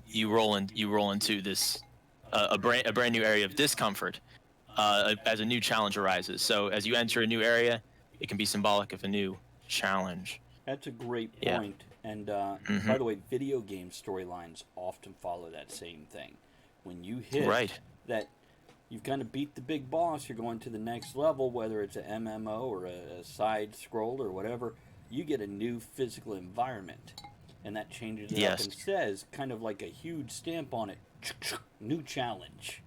You roll into this a brand new area of discomfort as a new challenge arises. So as you enter a new area, it can be symbolic of a new challenge.
That's a great point. And by the way, video game storylines often follow that same thing. When you hit that, you've kind of beat the big boss. You're going to the next level, whether it's an MMO or a side scroll or whatever. You get a new physical environment. And that changes it up and says, kind of like a huge stamp on it, new challenge.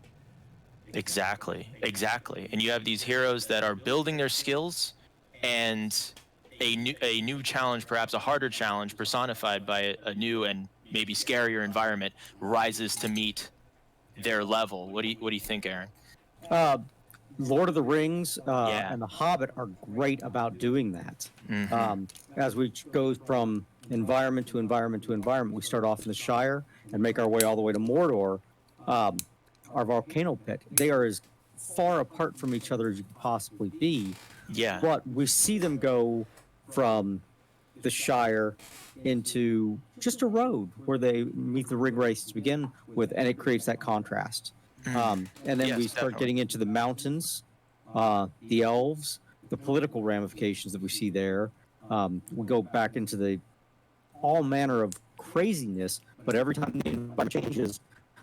Exactly. And you have these heroes that are building their skills, and a new challenge, perhaps a harder challenge, personified by a new and maybe scarier environment, rises to meet their level. What do you think, Aaron?
Lord of the Rings and The Hobbit are great about doing that. As we go from environment to environment to environment, we start off in the Shire and make our way all the way to Mordor, our volcano pit. They are as far apart from each other as you can possibly be.
Yeah.
But we see them go from the Shire into just a road where they meet the ring race to begin with, and it creates that contrast. And then
Yes,
we start
definitely.
getting into the mountains, the elves, the political ramifications that we see there. We go back into the all manner of craziness, but every time the environment changes,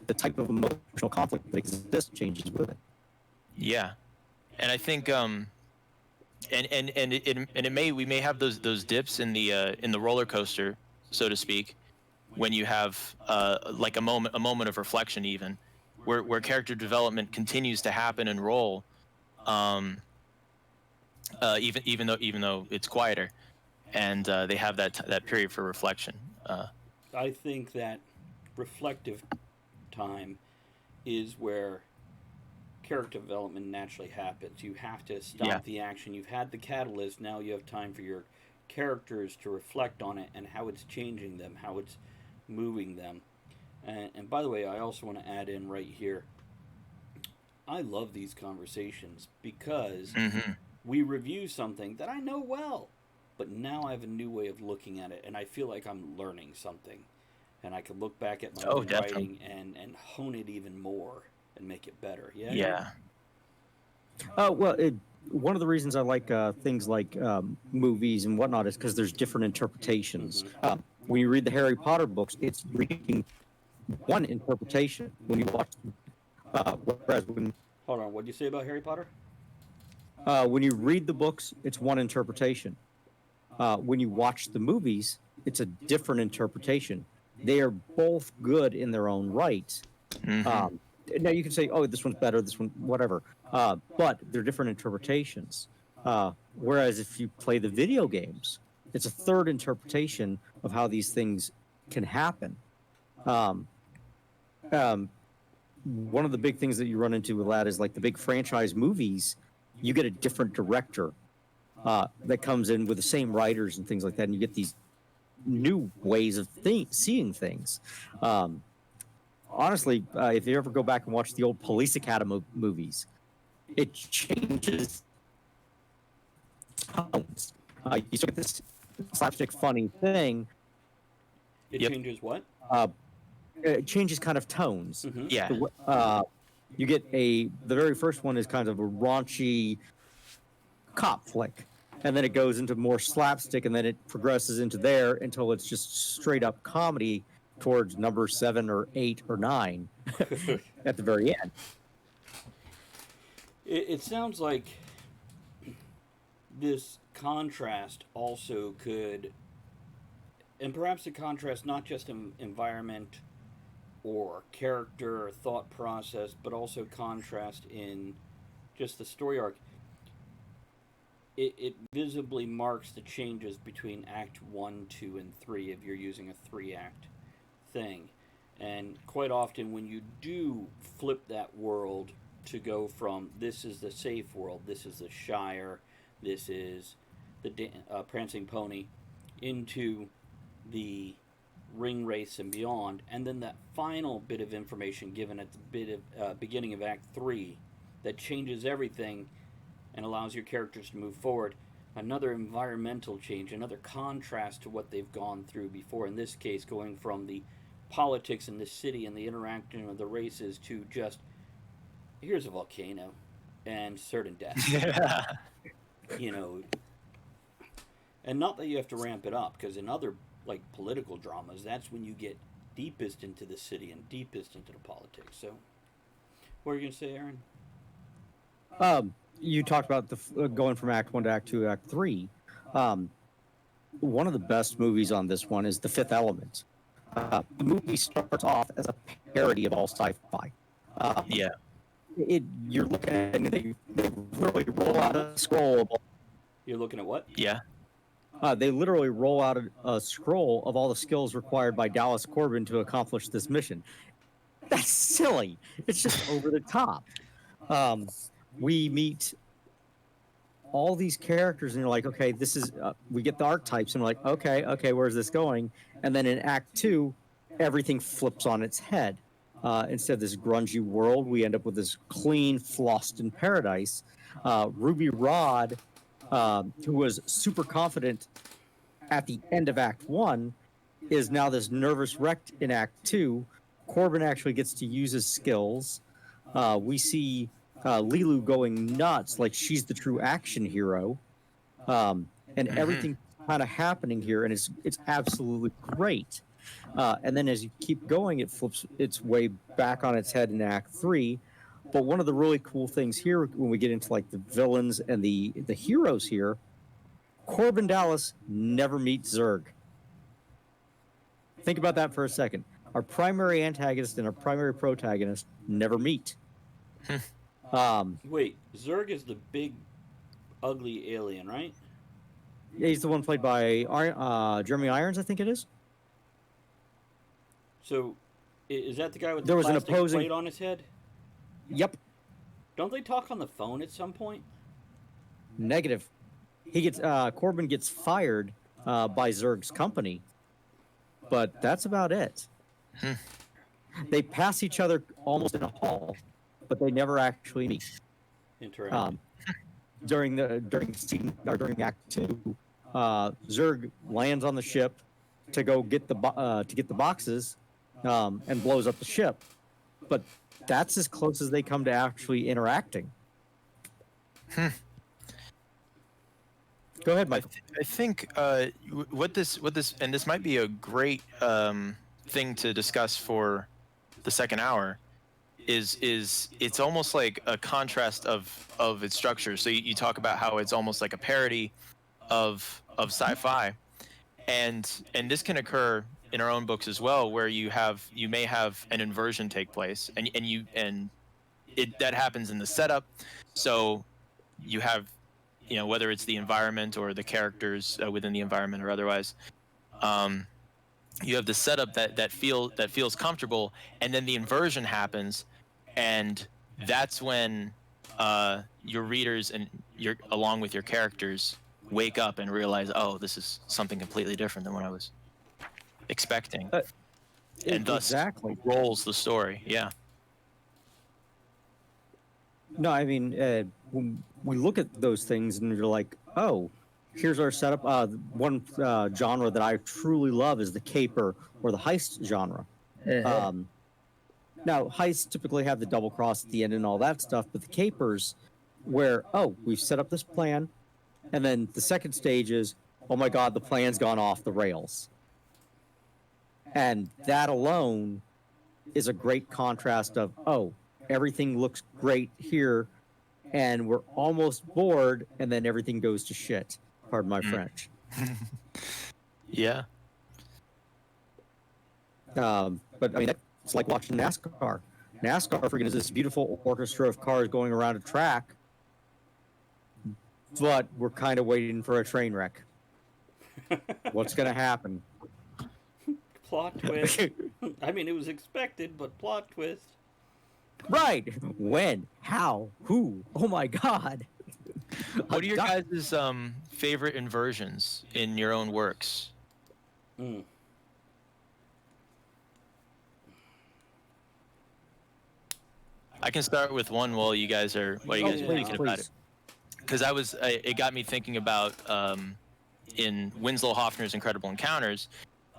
the type of emotional conflict that exists changes with it.
Yeah, and I think and it may we may have those dips in the roller coaster, so to speak, when you have like a moment of reflection, even where character development continues to happen and roll, um, even though it's quieter, and they have that period for reflection.
I think that reflective time is where character development naturally happens. You have to
Yeah,
stop the action. You've had the catalyst. Now you have time for your characters to reflect on it and how it's changing them, how it's moving them. And by the way, I also want to add in right here. I love these conversations because
hmm
we review something that I know well, but now I have a new way of looking at it, and I feel like I'm learning something, and I can look back at my
oh,
own
definitely.
writing and hone it even more and make it better. Yeah, Aaron?
Yeah.
Well, one of the reasons I like things like movies and whatnot is because there's different interpretations. When you read the Harry Potter books, it's reading one interpretation. When you watch, whereas
Hold on. What did you say about Harry Potter?
when you read the books, it's one interpretation. When you watch the movies, it's a different interpretation. They are both good in their own right.
hmm
Um, Now you can say, "Oh, this one's better, this one, whatever," but they're different interpretations. Whereas if you play the video games, it's a third interpretation of how these things can happen. Um, um, One of the big things that you run into with that is like the big franchise movies. You get a different director that comes in with the same writers and things like that, and you get these new ways of seeing things. Um, Honestly, if you ever go back and watch the old Police Academy movies, it changes tones. You still get this slapstick funny thing.
It
Yep.
changes what?
Uh, it changes kind of tones.
Mm-hmm.
Yeah.
You get the very first one is kind of a raunchy cop flick, and then it goes into more slapstick, and then it progresses into there until it's just straight up comedy towards number 7 or 8 or 9 at the very end.
It sounds like this contrast also could, and perhaps the contrast not just in environment or character or thought process, but also contrast in just the story arc. It visibly marks the changes between Act 1, 2, and 3 if you're using a 3 act thing. And quite often, when you do flip that world to go from this is the safe world, this is the Shire, this is the Prancing Pony, into the ring race and beyond, and then that final bit of information given at the beginning of Act 3 that changes everything and allows your characters to move forward. Another environmental change, another contrast to what they've gone through before. In this case, going from the politics in the city and the interaction of the races to just here's a volcano and certain death.
Yeah.
You know, and not that you have to ramp it up, because in other like political dramas, that's when you get deepest into the city and deepest into the politics. So, what are you gonna say, Aaron?
You talked about going from Act 1 to Act 2 to Act 3. One of the best movies on this one is The Fifth Element. The movie starts off as a parody of all sci-fi.
Yeah.
You're looking at it, they literally roll out a scroll.
You're looking at what?
Yeah.
They literally roll out a scroll of all the skills required by Dallas Corbin to accomplish this mission. That's silly. It's just over the top. We meet all these characters, and you're like, okay, this is. We get the archetypes, and we're like, okay, where's this going? And then in Act 2, everything flips on its head. Instead of this grungy world, we end up with this clean, Floston paradise. Ruby Rod who was super confident at the end of Act 1, is now this nervous wreck in Act 2. Corbin actually gets to use his skills. We see Lilu going nuts, like she's the true action hero. And everything kind of happening here, and it's absolutely great. And then as you keep going, it flips its way back on its head in Act 3. But one of the really cool things here, when we get into like the villains and the heroes here, Corbin Dallas never meets Zurg. Think about that for a second. Our primary antagonist and our primary protagonist never meet.
Wait, Zurg is the big, ugly alien, right?
He's the one played by Jeremy Irons, I think it is.
So, is that the guy with
There
the
was an
plastic
opposing-
plate on his head?
Yep.
Don't they talk on the phone at some point?
Negative. He gets Corbin gets fired by Zurg's company, but that's about it. They pass each other almost in a hall, but they never actually meet.
Interesting.
During Act 2, Zurg lands on the ship to go get the boxes and blows up the ship, but that's as close as they come to actually interacting. Go ahead, Michael.
I think what this and this might be a great thing to discuss for the second hour is it's almost like a contrast of its structure. So you talk about how it's almost like a parody of sci-fi, and this can occur in our own books as well, where you may have an inversion take place, and that happens in the setup. So you have, whether it's the environment or the characters within the environment or otherwise, you have the setup that feels comfortable, and then the inversion happens, and that's when your readers and along with your characters wake up and realize, oh, this is something completely different than what I was expecting, and thus
exactly
rolls the story. Yeah.
No, I mean, when we look at those things and you're like, oh, here's our setup. One genre that I truly love is the caper or the heist genre. Now, heists typically have the double cross at the end and all that stuff, but the capers, where, oh, we've set up this plan, and then the second stage is, oh my God, the plan's gone off the rails. And that alone is a great contrast of, oh, everything looks great here, and we're almost bored, and then everything goes to shit. Pardon my French.
Yeah.
But I mean, it's like watching NASCAR. NASCAR, freaking, is this beautiful orchestra of cars going around a track, but we're kind of waiting for a train wreck. What's going to happen?
Plot twist. I mean, it was expected, but plot twist.
Right. When? How? Who? Oh my God.
What are your guys' favorite inversions in your own works? I can start with one while you guys are thinking about it. Because it got me thinking about in Winslow Hoffner's Incredible Encounters,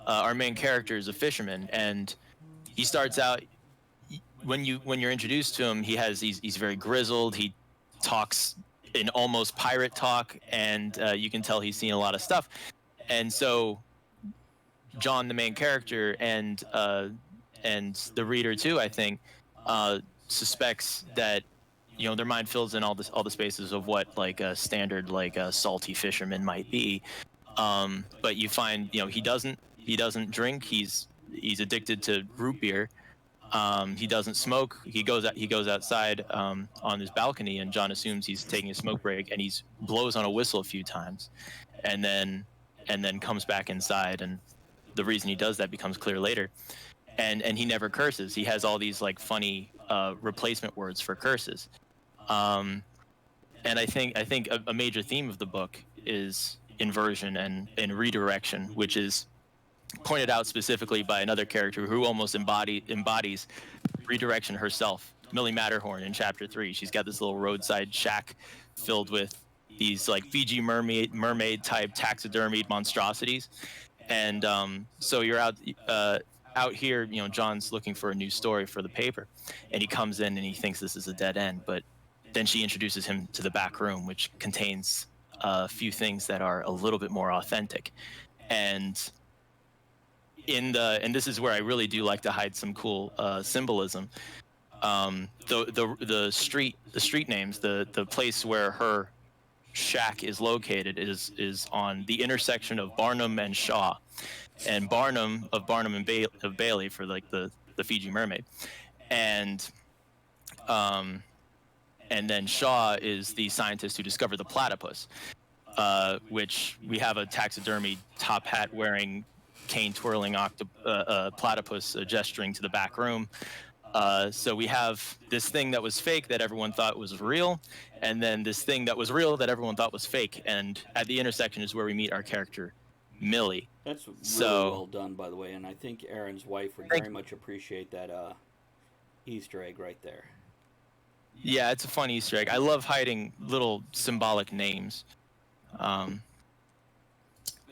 our main character is a fisherman, and he starts out, when you're introduced to him, he's very grizzled. He talks in almost pirate talk, and you can tell he's seen a lot of stuff. And so John, the main character, and the reader too, I think, suspects that their mind fills in all the spaces of what like a standard like a salty fisherman might be. But you find he doesn't drink. He's addicted to root beer. He doesn't smoke. He goes outside on his balcony, and John assumes he's taking a smoke break, and he blows on a whistle a few times, and then comes back inside, and the reason he does that becomes clear later. And he never curses. He has all these like funny replacement words for curses. And I think a major theme of the book is inversion and redirection, which is pointed out specifically by another character who almost embodies redirection herself, Millie Matterhorn in Chapter 3. She's got this little roadside shack filled with these like Fiji mermaid type taxidermied monstrosities. And so you're out here, John's looking for a new story for the paper, and he comes in and he thinks this is a dead end, but then she introduces him to the back room, which contains a few things that are a little bit more authentic. And this is where I really do like to hide some cool symbolism. The street names, the place where her shack is located is on the intersection of Barnum and Shaw, and Barnum and Bailey for like the Fiji mermaid, and then Shaw is the scientist who discovered the platypus, which we have a taxidermy top hat wearing cane twirling platypus gesturing to the back room. So we have this thing that was fake that everyone thought was real, and then this thing that was real that everyone thought was fake. And at the intersection is where we meet our character, Millie.
That's really well done, by the way, and I think Aaron's wife would very much appreciate that Easter egg right there.
Yeah, it's a fun Easter egg. I love hiding little symbolic names. But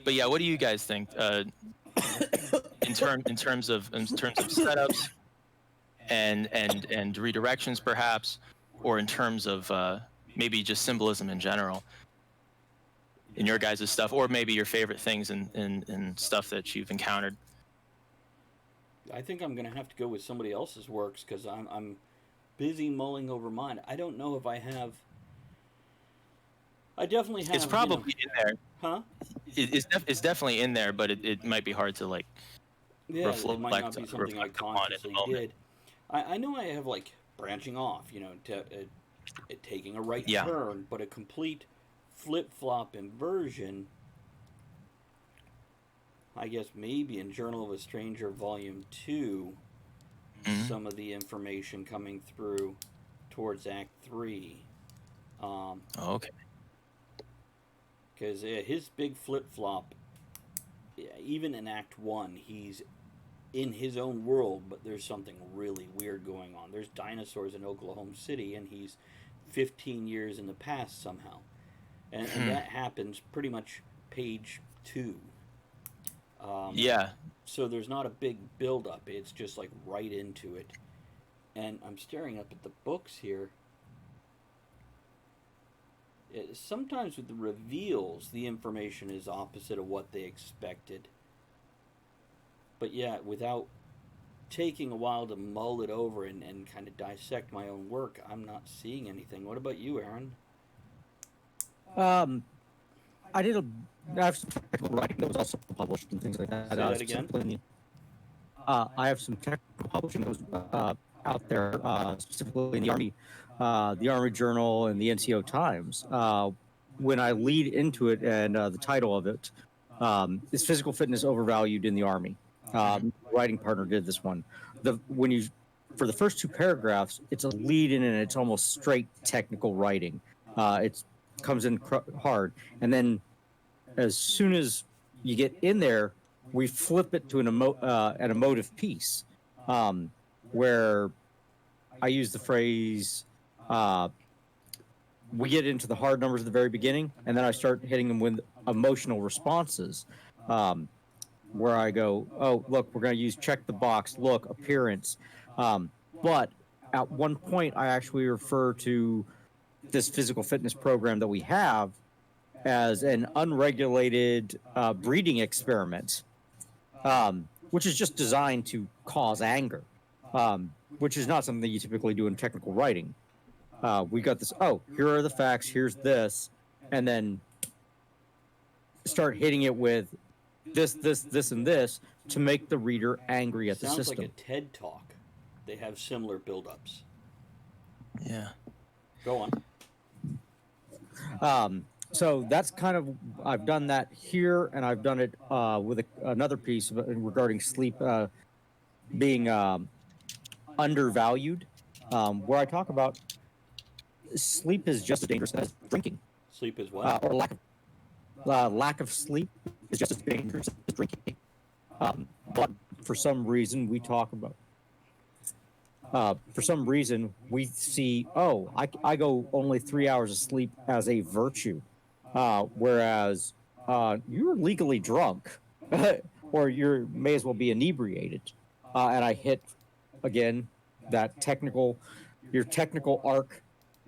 yeah, what do you guys think in terms of setups and redirections, perhaps, or in terms of maybe just symbolism in general in your guys' stuff, or maybe your favorite things in stuff that you've encountered?
I think I'm going to have to go with somebody else's works because I'm busy mulling over mine. I don't know if I have. I definitely have.
It's probably in there.
Huh?
It's definitely in there, but it might be hard to like reflect,
it might not be something I consciously did. I know I have like branching off, taking a right turn, but a complete flip-flop inversion, I guess maybe in Journal of a Stranger Volume 2, some of the information coming through towards Act 3.
Okay.
Because his big flip-flop, even in Act 1, he's in his own world, but there's something really weird going on. There's dinosaurs in Oklahoma City, and he's 15 years in the past somehow. And that happens pretty much page 2. So there's not a big build-up. It's just like right into it. And I'm staring up at the books here. Sometimes with the reveals, the information is opposite of what they expected. But yeah, without taking a while to mull it over and kind of dissect my own work, I'm not seeing anything. What about you, Aaron?
I have some technical writing that was also published and things like that.
Say that again?
I have some technical publishing that was out there, specifically in the Army Journal and the NCO Times. When I lead into it, and the title of it is "Physical Fitness Overvalued in the Army." Writing partner did this one. For the first 2 paragraphs, it's a lead-in and it's almost straight technical writing. It comes in hard, and then as soon as you get in there, we flip it to an emotive piece, where I use the phrase, we get into the hard numbers at the very beginning, and then I start hitting them with emotional responses, where I go, oh, look, we're going to use check the box, look, appearance. But at one point, I actually refer to this physical fitness program that we have as an unregulated breeding experiment, which is just designed to cause anger, which is not something that you typically do in technical writing. We got this, here are the facts, here's this, and then start hitting it with this, and this to make the reader angry at the system.
Sounds like a TED Talk. They have similar build-ups.
Yeah.
Go on.
So that's kind of, I've done that here, and I've done it with another piece regarding sleep being undervalued, where I talk about sleep is just as dangerous as drinking.
Sleep is what?
Or lack of sleep is just as dangerous as drinking. But for some reason, we talk about. For some reason, we see, I go only 3 hours of sleep as a virtue. Whereas you're legally drunk, or you may as well be inebriated. And I hit again that your technical arc,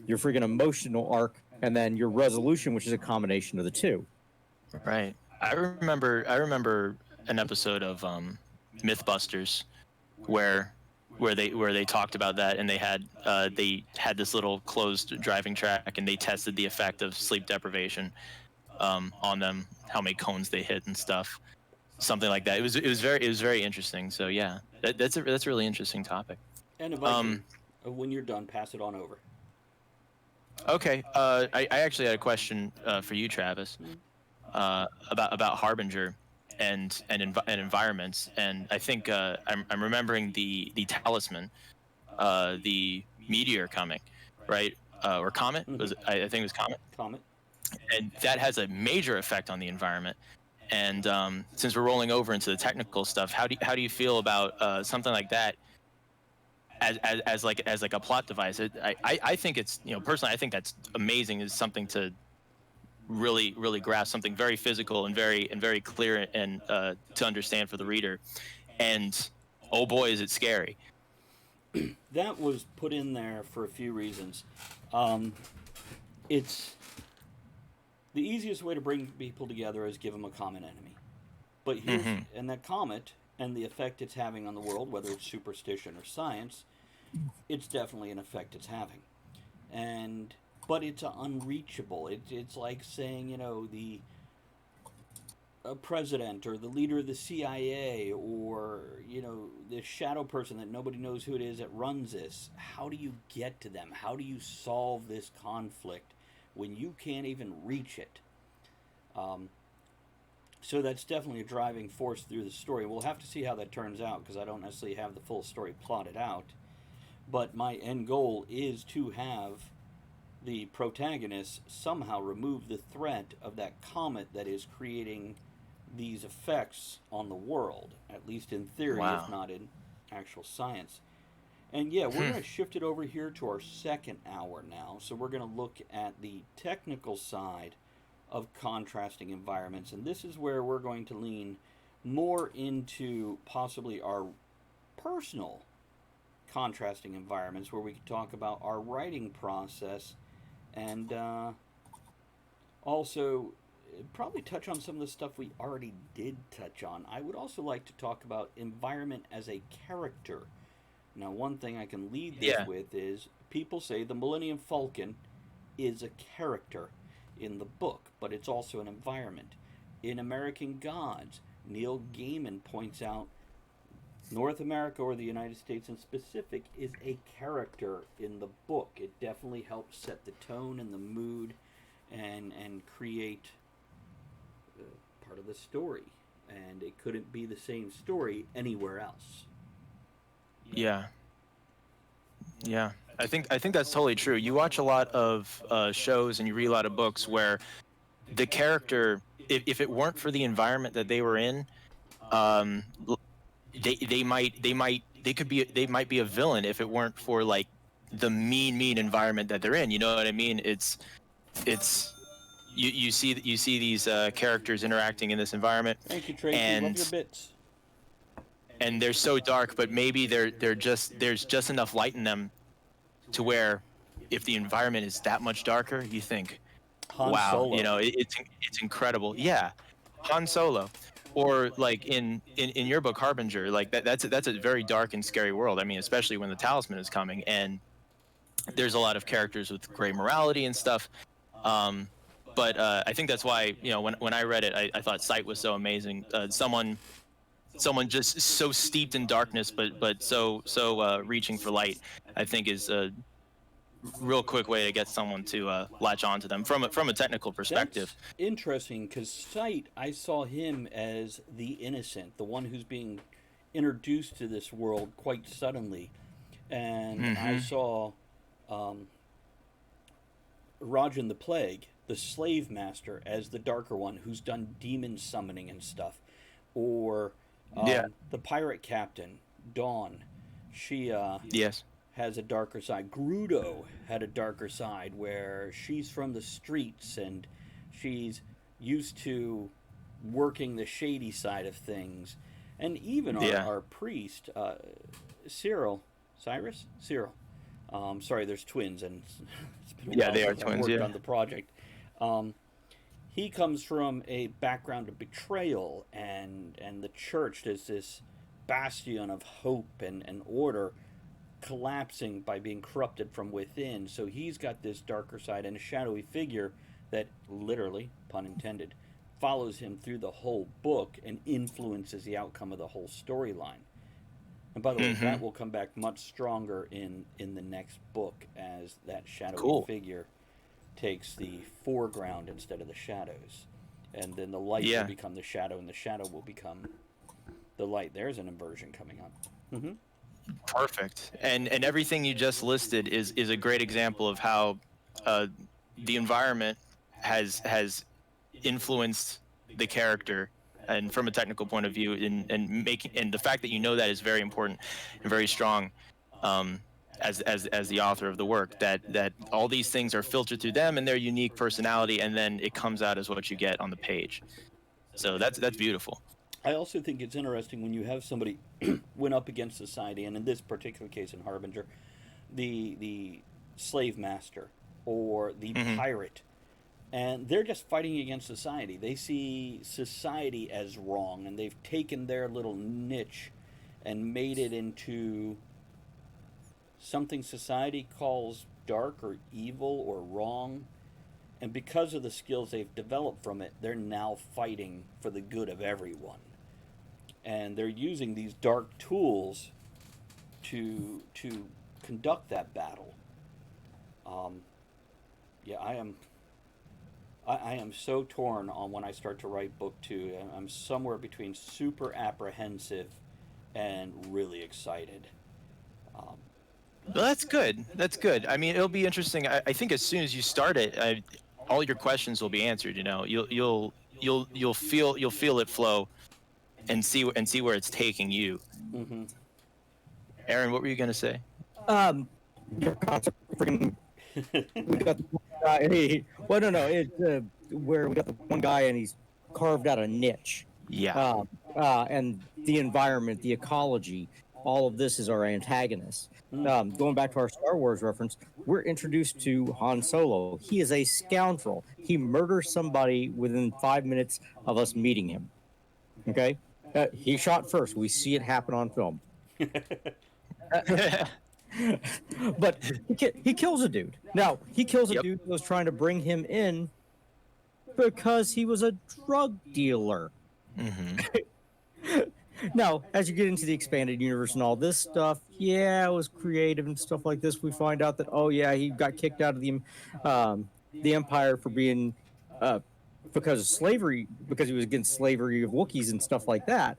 your freaking emotional arc, and then your resolution, which is a combination of the two.
Right. I remember an episode of Mythbusters where they talked about that, and they had this little closed driving track, and they tested the effect of sleep deprivation on them, how many cones they hit and stuff, something like that. It was very interesting. So yeah, that's a really interesting topic.
And if I can, when you're done, pass it on over.
Okay. I actually had a question for you, Travis, about Harbinger and environments, and I think I'm remembering the talisman, the meteor coming, right? Or comet was it? I think it was comet,
Comet.
and that has a major effect on the environment. And since we're rolling over into the technical stuff, how do you feel about something like that as like a plot device? I think it's, personally, I think that's amazing. Is something to really grasp, something very physical and very clear and to understand for the reader. And oh boy, is it scary.
That was put in there for a few reasons. Um, it's the easiest way to bring people together is give them a common enemy. But here's and that comet and the effect it's having on the world, whether it's superstition or science, it's definitely an effect it's having. And but it's unreachable. It's like saying, the president or the leader of the CIA, or the shadow person that nobody knows who it is that runs this. How do you get to them? How do you solve this conflict when you can't even reach it? So that's definitely a driving force through the story. We'll have to see how that turns out, because I don't necessarily have the full story plotted out. But my end goal is to have the protagonist somehow remove the threat of that comet that is creating these effects on the world, at least in theory,
Wow.
if not in actual science. And yeah, we're going to shift it over here to our second hour now. So we're going to look at the technical side of contrasting environments. And this is where we're going to lean more into possibly our personal contrasting environments, where we could talk about our writing process, and also probably touch on some of the stuff we already did touch on. I would also like to talk about environment as a character. Now, one thing I can lead this with is people say the Millennium Falcon is a character in the book, but it's also an environment. In American Gods, Neil Gaiman points out North America, or the United States in specific, is a character in the book. It definitely helps set the tone and the mood, and create part of the story. And it couldn't be the same story anywhere else.
Yeah. I think that's totally true. You watch a lot of shows and you read a lot of books where the character, if it weren't for the environment that they were in, um, they might be a villain if it weren't for like the mean environment that they're in. You know what I mean? It's you see these characters interacting in this environment.
Thank you, Tracy.
And
Love your bits.
and they're so dark, but maybe there's just enough light in them to where if the environment is that much darker, you think,
Han
wow,
Solo.
it's incredible. Yeah, Han Solo, or like in your book Harbinger, like that's a very dark and scary world. I mean, especially when the talisman is coming, and there's a lot of characters with gray morality and stuff. But I think that's why, when I read it, I thought Sight was so amazing. Someone just so steeped in darkness, but so reaching for light, I think is a real quick way to get someone to latch on to them from a technical perspective.
That's interesting, because Sight, I saw him as the innocent, the one who's being introduced to this world quite suddenly. And I saw Rajan the Plague, the slave master, as the darker one who's done demon summoning and stuff. Or the pirate captain, Dawn. She
Yes.
has a darker side. Grudo had a darker side, where she's from the streets and She's used to working the shady side of things. And even
Yeah.
our priest, Cyril, Cyrus? Cyril. Sorry, there's twins, and it's been a
Yeah,
while
they are
since I've
twins.
worked
Yeah.
on the project. Um, he comes from a background of betrayal, and the church is this bastion of hope and order collapsing by being corrupted from within. So he's got this darker side and a shadowy figure that literally, pun intended, follows him through the whole book and influences the outcome of the whole storyline. And by the way,
Mm-hmm.
that will come back much stronger in the next book as that shadowy
Cool.
figure takes the foreground instead of the shadows. And then the light will
Yeah.
become the shadow, and the shadow will become the light. There's an inversion coming up. Mm-hmm.
Perfect. And everything you just listed is a great example of how uh, the environment has influenced the character, and from a technical point of view, and the fact that you know that is very important and very strong. Um, as the author of the work, that all these things are filtered through them and their unique personality, and then it comes out as what you get on the page. So that's beautiful.
I also think it's interesting when you have somebody went up against society, and in this particular case in Harbinger, the slave master or the
Hmm.
pirate, and they're just fighting against society. They see society as wrong, and they've taken their little niche and made it into something society calls dark or evil or wrong. And because of the skills they've developed from it, they're now fighting for the good of everyone. And they're using these dark tools to conduct that battle. Um, yeah, I am so torn on when I start to write book two. I'm somewhere between super apprehensive and really excited. Um,
Well, that's good. That's good. I mean, it'll be interesting. I think as soon as you start it, all your questions will be answered. You know, you'll feel it flow and see where it's taking you.
mm-hmm.
Aaron, what were you gonna say?
Um, your concept freaking. We got the one guy. Well, no, it's where we got the one guy and he's carved out a niche.
Yeah.
And the environment, the ecology, all of this is our antagonist.
Mm.
Going back to our Star Wars reference, we're introduced to Han Solo. He is a scoundrel. He murders somebody within 5 minutes of us meeting him. Okay? He shot first. We see it happen on film. But he kills a dude. Now, he kills a
Yep.
dude who was trying to bring him in because he was a drug dealer.
Hmm.
Now, as you get into the expanded universe and all this stuff, yeah, it was creative and stuff like this. We find out that, oh yeah, he got kicked out of the Empire for being because of slavery, because he was against slavery of Wookiees and stuff like that.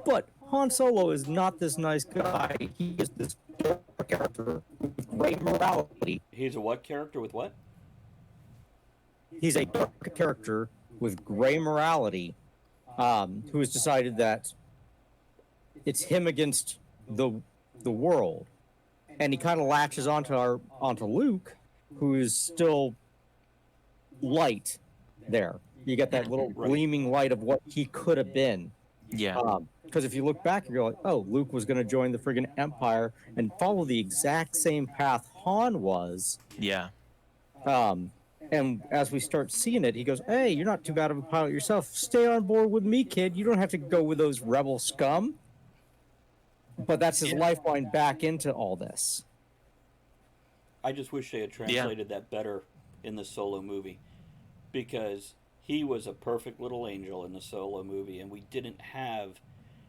But Han Solo is not this nice guy. He is this character with great morality.
He's a what character with what?
He's a dark character with gray morality, who has decided that it's him against the world, and he kind of latches onto Luke, who is still light there. You get that little
Right.
gleaming light of what he could have been.
Yeah.
Because if you look back, you're like, oh, Luke was going to join the friggin' Empire and follow the exact same path Han was.
Yeah.
And as we start seeing it, he goes, hey, you're not too bad of a pilot yourself. Stay on board with me, kid. You don't have to go with those rebel scum. But that's his lifeline back into all this.
I just wish they had translated that better in the Solo movie, because he was a perfect little angel in the Solo movie, and we didn't have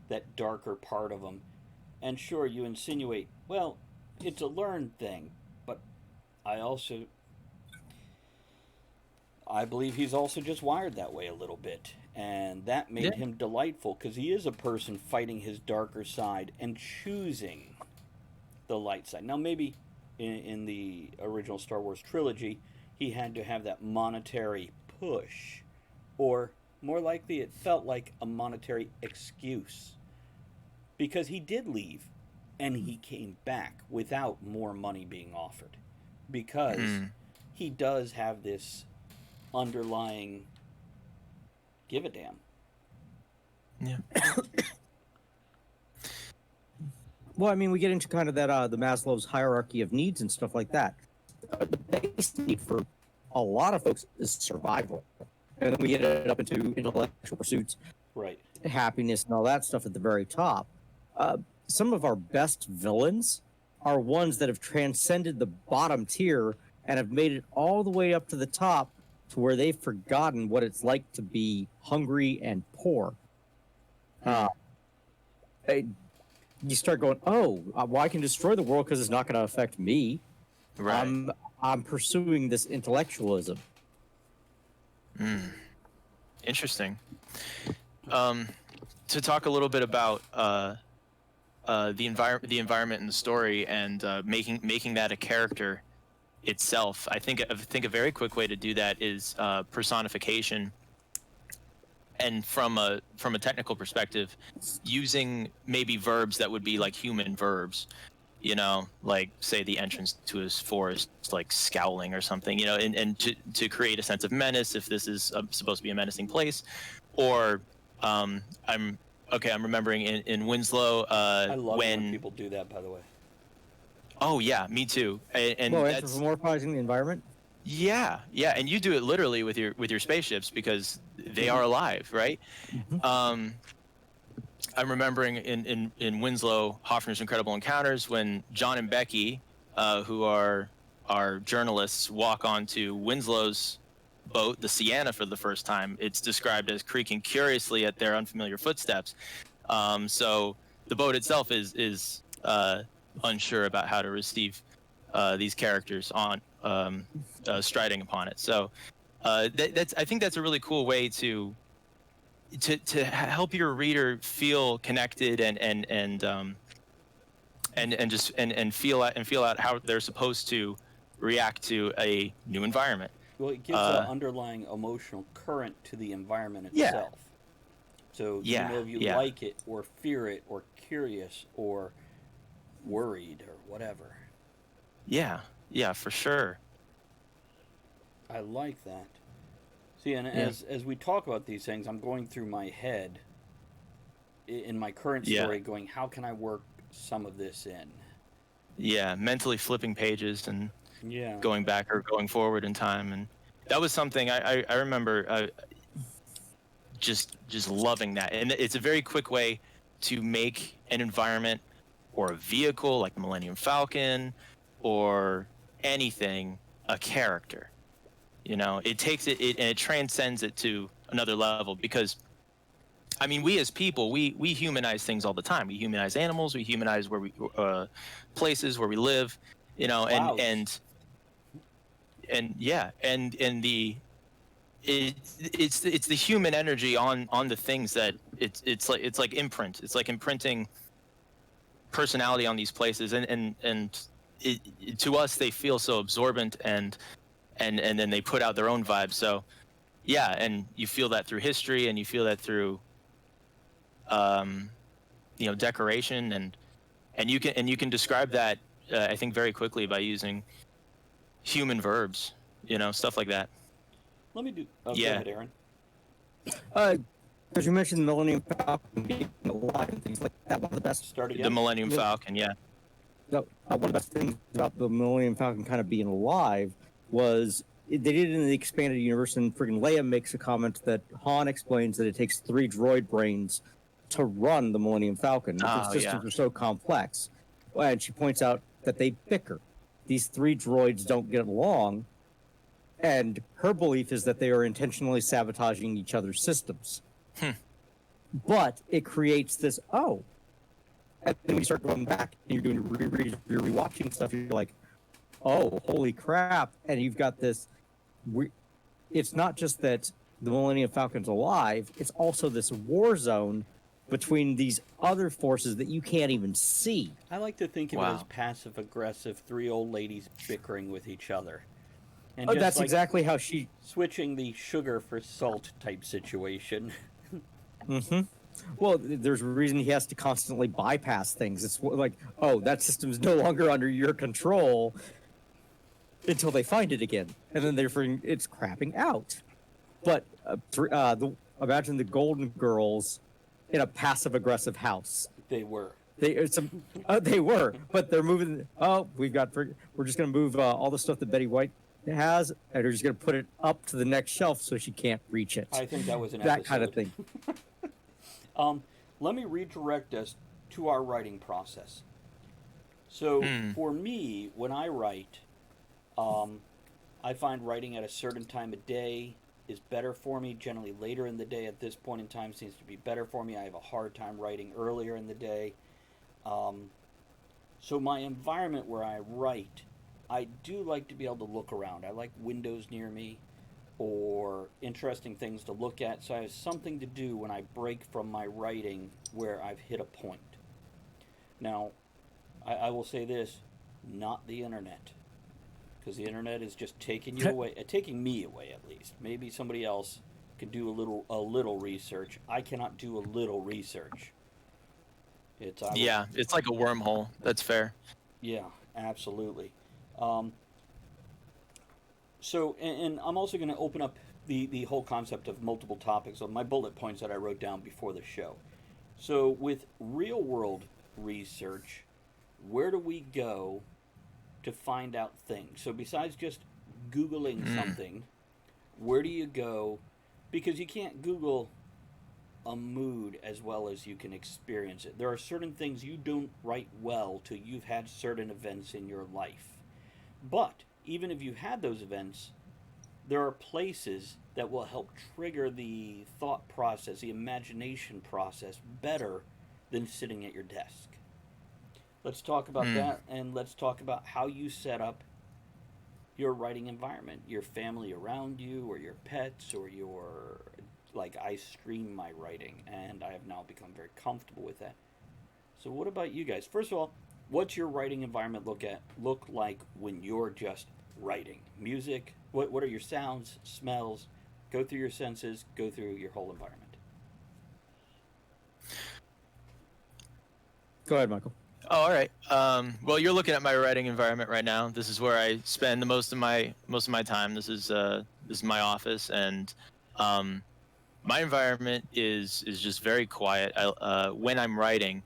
that darker part of him. And sure, you insinuate, well, it's a learned thing, but I believe he's also just wired that way a little bit. And that made him delightful, because he is a person fighting his darker side and choosing the light side. Now, maybe in the original Star Wars trilogy, he had to have that monetary push. Or, more likely, it felt like a monetary excuse. Because he did leave, and he came back without more money being offered. Because he does have this underlying give a damn.
Yeah.
Well, I mean, we get into kind of that the Maslow's hierarchy of needs and stuff like that. The base need for a lot of folks is survival, and then we get it up into intellectual pursuits,
Right.
happiness, and all that stuff at the very top. Some of our best villains are ones that have transcended the bottom tier and have made it all the way up to the top, to where they've forgotten what it's like to be hungry and poor. You start going, oh, well, I can destroy the world because it's not going to affect me.
Right.
I'm pursuing this intellectualism.
Interesting. To talk a little bit about the environment in the story, and making that a character itself. I think a very quick way to do that is personification. And from a technical perspective, using maybe verbs that would be like human verbs, like say the entrance to his forest, like scowling or something, and to create a sense of menace if this is supposed to be a menacing place. Or I'm remembering in Winslow
I love when
when
people do that, by the way.
oh yeah, me too. And
Well,
that's
anthropomorphizing the environment.
yeah, and you do it literally with your spaceships because they are alive, right? I'm remembering in Winslow, Hoffner's Incredible Encounters, when John and Becky, who are journalists, walk onto Winslow's boat, the Sienna, for the first time. It's described as creaking curiously at their unfamiliar footsteps. So the boat itself is unsure about how to receive these characters on striding upon it. So I think that's a really cool way to help your reader feel connected and feel out how they're supposed to react to a new environment.
Well, it gives an underlying emotional current to the environment
Yeah.
itself. So you know if you like it or fear it or curious or worried or whatever.
Yeah, for sure.
I like that. See, and as we talk about these things, I'm going through my head in my current story, going, how can I work some of this in?
Yeah, mentally flipping pages and going back or going forward in time, and that was something I remember just loving that. And it's a very quick way to make an environment or a vehicle like the Millennium Falcon or anything a character. It takes it and it transcends it to another level, because I mean, we as people, we humanize things all the time. We humanize animals, we humanize where we places where we live,
Wow.
and it's the human energy on the things that it's like imprint. It's like imprinting personality on these places, and to us they feel so absorbent, and then they put out their own vibe. So yeah, and you feel that through history, and you feel that through decoration, and you can describe that I think very quickly by using human verbs, stuff like that.
Let me do. Oh,
Yeah.
Go ahead, Aaron.
Because you mentioned the Millennium Falcon being alive and things like that. One of the best
Start again.
The Millennium
Yeah.
Falcon, yeah.
one of the best things about the Millennium Falcon kind of being alive was they did it in the expanded universe, and friggin' Leia makes a comment that Han explains that it takes 3 droid brains to run the Millennium Falcon. The systems are so complex. And she points out that they bicker. These 3 droids don't get along, and her belief is that they are intentionally sabotaging each other's systems. But it creates this, and then when you start going back and you're doing your reread, you're rewatching stuff, you're like, oh, holy crap. And you've got this, it's not just that the Millennium Falcon's alive, it's also this war zone between these other forces that you can't even see.
I like to think of it
Wow.
as passive aggressive, 3 old ladies bickering with each other. And
Oh,
just
that's
like
exactly how she...
switching the sugar for salt type situation.
Mm-hmm. Well, there's a reason he has to constantly bypass things. It's like, oh, that system's no longer under your control. until they find it again, and then it's crapping out. But imagine the Golden Girls in a passive aggressive house.
They were.
They were, but they're moving. Oh, we're just going to move all the stuff that Betty White has, and we're just going to put it up to the next shelf so she can't reach it.
I think that was an
that
episode.
kind of thing.
Let me redirect us to our writing process. So for me, when I write, I find writing at a certain time of day is better for me. Generally, later in the day at this point in time seems to be better for me. I have a hard time writing earlier in the day. So my environment where I write, I do like to be able to look around. I like windows near me or interesting things to look at. So I have something to do when I break from my writing where I've hit a point. Now, I will say this, not the internet. Because the internet is just taking you away, taking me away at least. Maybe somebody else could do a little research. I cannot do a little research. It's
like a wormhole. That's fair.
Yeah, absolutely. So, and I'm also going to open up the whole concept of multiple topics on my bullet points that I wrote down before the show. So, with real world research, where do we go to find out things? So, besides just Googling something, where do you go? Because you can't Google a mood as well as you can experience it. There are certain things you don't write well till you've had certain events in your life. But even if you had those events, there are places that will help trigger the thought process, the imagination process better than sitting at your desk. Let's talk about that, and let's talk about how you set up your writing environment, your family around you, or your pets, or your... Like, I stream my writing, and I have now become very comfortable with that. So what about you guys? First of all, what's your writing environment look like when you're just writing? Music? What are your sounds, smells? Go through your senses, go through your whole environment.
Go ahead, Michael.
Oh, all right. Well, you're looking at my writing environment right now. This is where I spend the most of my time. This is my office, and my environment is just very quiet. When I'm writing,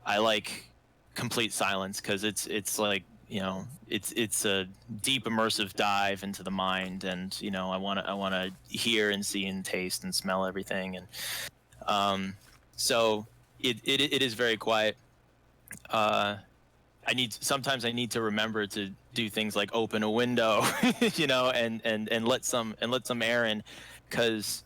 I like complete silence because it's like, you know, it's a deep immersive dive into the mind, and you know, I want to hear and see and taste and smell everything, and so it is very quiet. Sometimes I need to remember to do things like open a window, you know, and let some air in, because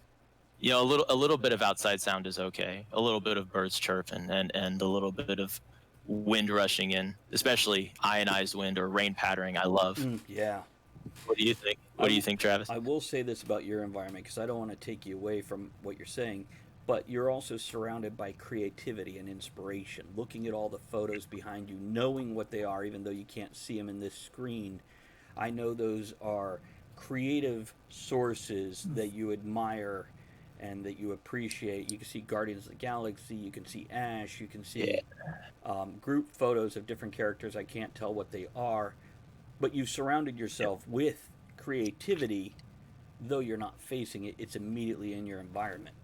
you know, a little bit of outside sound is okay. A little bit of birds chirping and a little bit of wind rushing in, especially ionized wind or rain pattering. I love.
Yeah.
What do you think? What do you think, Travis?
I will say this about your environment, because I don't want to take you away from what you're saying, but you're also surrounded by creativity and inspiration. Looking at all the photos behind you, knowing what they are, even though you can't see them in this screen, I know those are creative sources that you admire and that you appreciate. You can see Guardians of the Galaxy, you can see Ash, you can see group photos of different characters. I can't tell what they are, but you've surrounded yourself with creativity, though you're not facing it. It's immediately in your environment.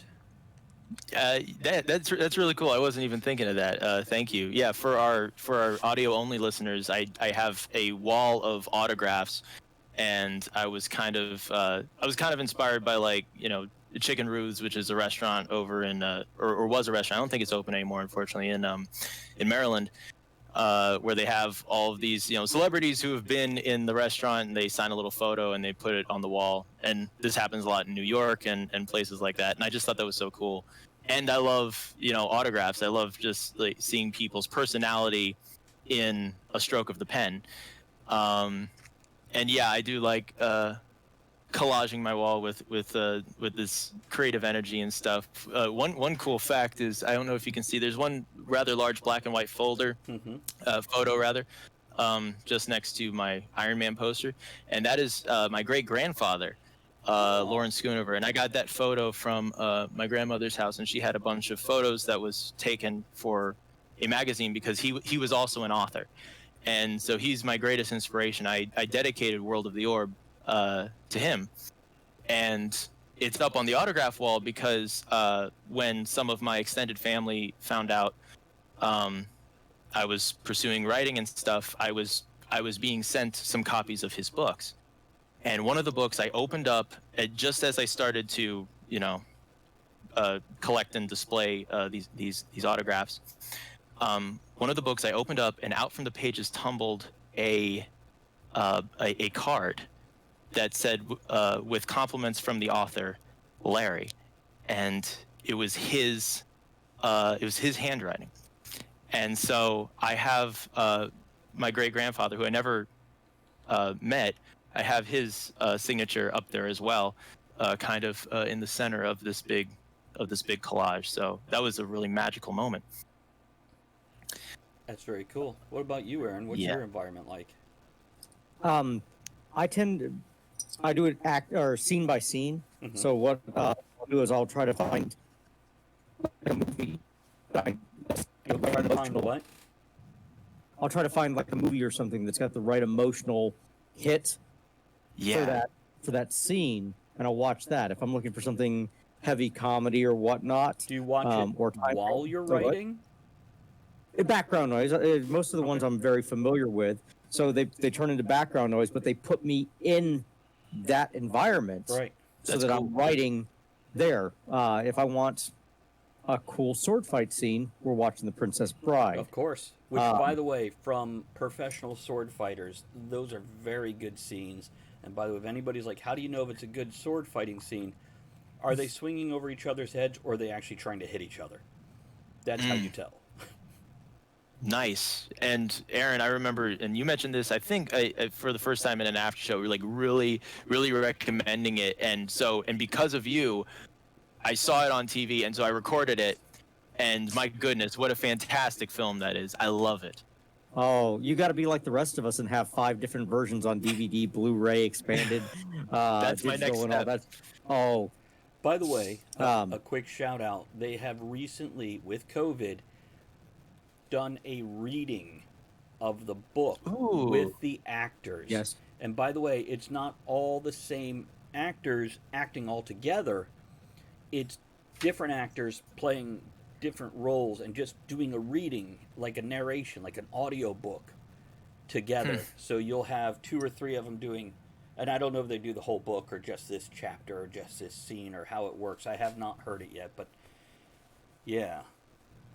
That's really cool. I wasn't even thinking of that. Thank you. Yeah, for our audio only listeners, I have a wall of autographs, and I was kind of inspired by, like, you know, Chicken Ruth's, which is a restaurant over in or was a restaurant. I don't think it's open anymore, unfortunately, in Maryland, where they have all of these, you know, celebrities who have been in the restaurant, and they sign a little photo and they put it on the wall. And this happens a lot in New York and places like that. And I just thought that was so cool. And I love, you know, autographs. I love just like seeing people's personality in a stroke of the pen. And yeah, I do like collaging my wall with this creative energy and stuff. One cool fact is, I don't know if you can see, there's one rather large black and white photo rather, just next to my Iron Man poster, and that is my great grandfather, Lauren Schoonover, and I got that photo from my grandmother's house, and she had a bunch of photos that was taken for a magazine because he was also an author. and so he's my greatest inspiration. I dedicated World of the Orb to him, and it's up on the autograph wall because when some of my extended family found out I was pursuing writing and stuff, I was being sent some copies of his books. And one of the books I opened up just as I started to, collect and display these autographs. One of the books I opened up, and out from the pages tumbled a card that said, "With compliments from the author, Larry," and it was his handwriting. And so I have my great grandfather, who I never met. I have his signature up there as well, kind of in the center of this big collage. So that was a really magical moment.
That's very cool. What about you, Aaron? What's your environment like?
I do it scene by scene.
Mm-hmm.
So what I'll do is I'll try to find a movie.
What?
I'll try to find like a movie or something that's got the right emotional hit for that scene, and I'll watch that. If I'm looking for something heavy comedy or whatnot,
do you watch it while you're writing?
Background noise. Most of the ones I'm very familiar with, so they turn into background noise, but they put me in that environment,
right?
So that I'm writing there. If I want a cool sword fight scene, we're watching The Princess Bride.
Of course. Which, by the way, from professional sword fighters, those are very good scenes. And by the way, if anybody's like, how do you know if it's a good sword fighting scene? Are they swinging over each other's heads, or are they actually trying to hit each other? That's how you tell.
Nice. And Aaron, I remember, and you mentioned this, I think for the first time in an after show, we were like really, really recommending it. And because of you, I saw it on TV, and so I recorded it, and my goodness, what a fantastic film that is. I love it.
Oh, you got to be like the rest of us and have 5 different versions on DVD, Blu-ray, expanded,
that's my next step.
By the way, a quick shout out. They have recently, with COVID, done a reading of the book with the actors.
Yes.
And by the way, it's not all the same actors acting all together. It's different actors playing different roles and just doing a reading, like a narration, like an audio book together. So you'll have 2 or 3 of them doing, and I don't know if they do the whole book or just this chapter or just this scene or how it works. I have not heard it yet, but yeah.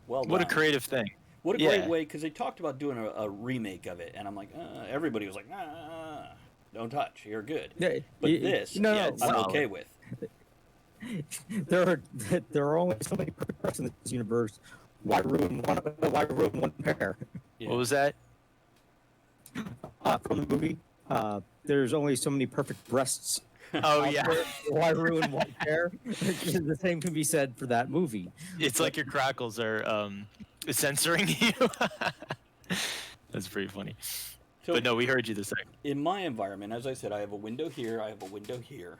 Well,
what a creative thing.
What a great way, because they talked about doing a remake of it, and I'm like, everybody was like, don't touch, you're good. But I'm okay with.
There are only so many parts in this universe. Why ruin one pair?
Yeah.
What was that?
From the movie, there's only so many perfect breasts.
Oh yeah.
Why ruin one pair? The same can be said for that movie.
It's like your crackles are censoring you. That's pretty funny.
So,
but no, we heard you the second.
In my environment, as I said, I have a window here, I have a window here.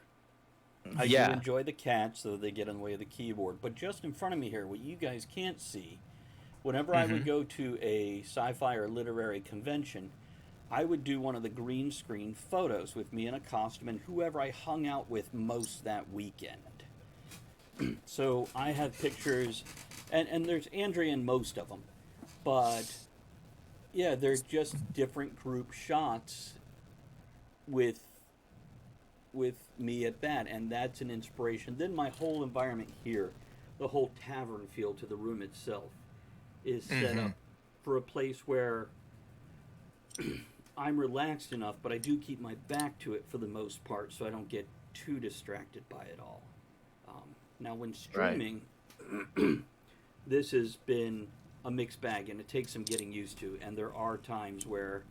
I do enjoy the cats, so they get in the way of the keyboard. But just in front of me here, what you guys can't see, whenever I would go to a sci-fi or literary convention, I would do one of the green screen photos with me in a costume and whoever I hung out with most that weekend. So I have pictures, and there's Andrea in most of them, but yeah, they're just different group shots with me at that, and that's an inspiration. Then my whole environment here, the whole tavern feel to the room itself, is set up for a place where I'm relaxed enough, but I do keep my back to it for the most part, so I don't get too distracted by it all. Now, when streaming, this has been a mixed bag, and it takes some getting used to, and there are times where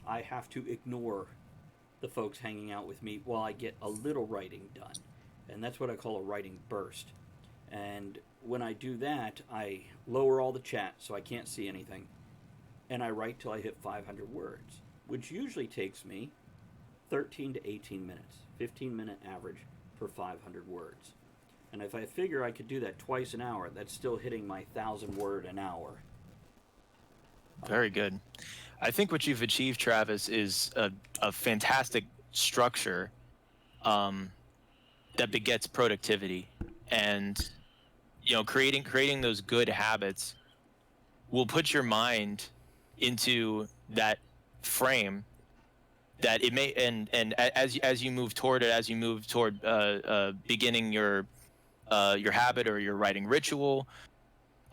I have to ignore the folks hanging out with me while I get a little writing done. And that's what I call a writing burst. And when I do that, I lower all the chat so I can't see anything. And I write till I hit 500 words, which usually takes me 13 to 18 minutes, 15-minute average per 500 words. And if I figure I could do that twice an hour, that's still hitting my 1,000 word an hour.
Very good. I think what you've achieved, Travis, is a fantastic structure that begets productivity, and creating those good habits will put your mind into that frame that it may as you move toward it, as you move toward beginning your habit or your writing ritual.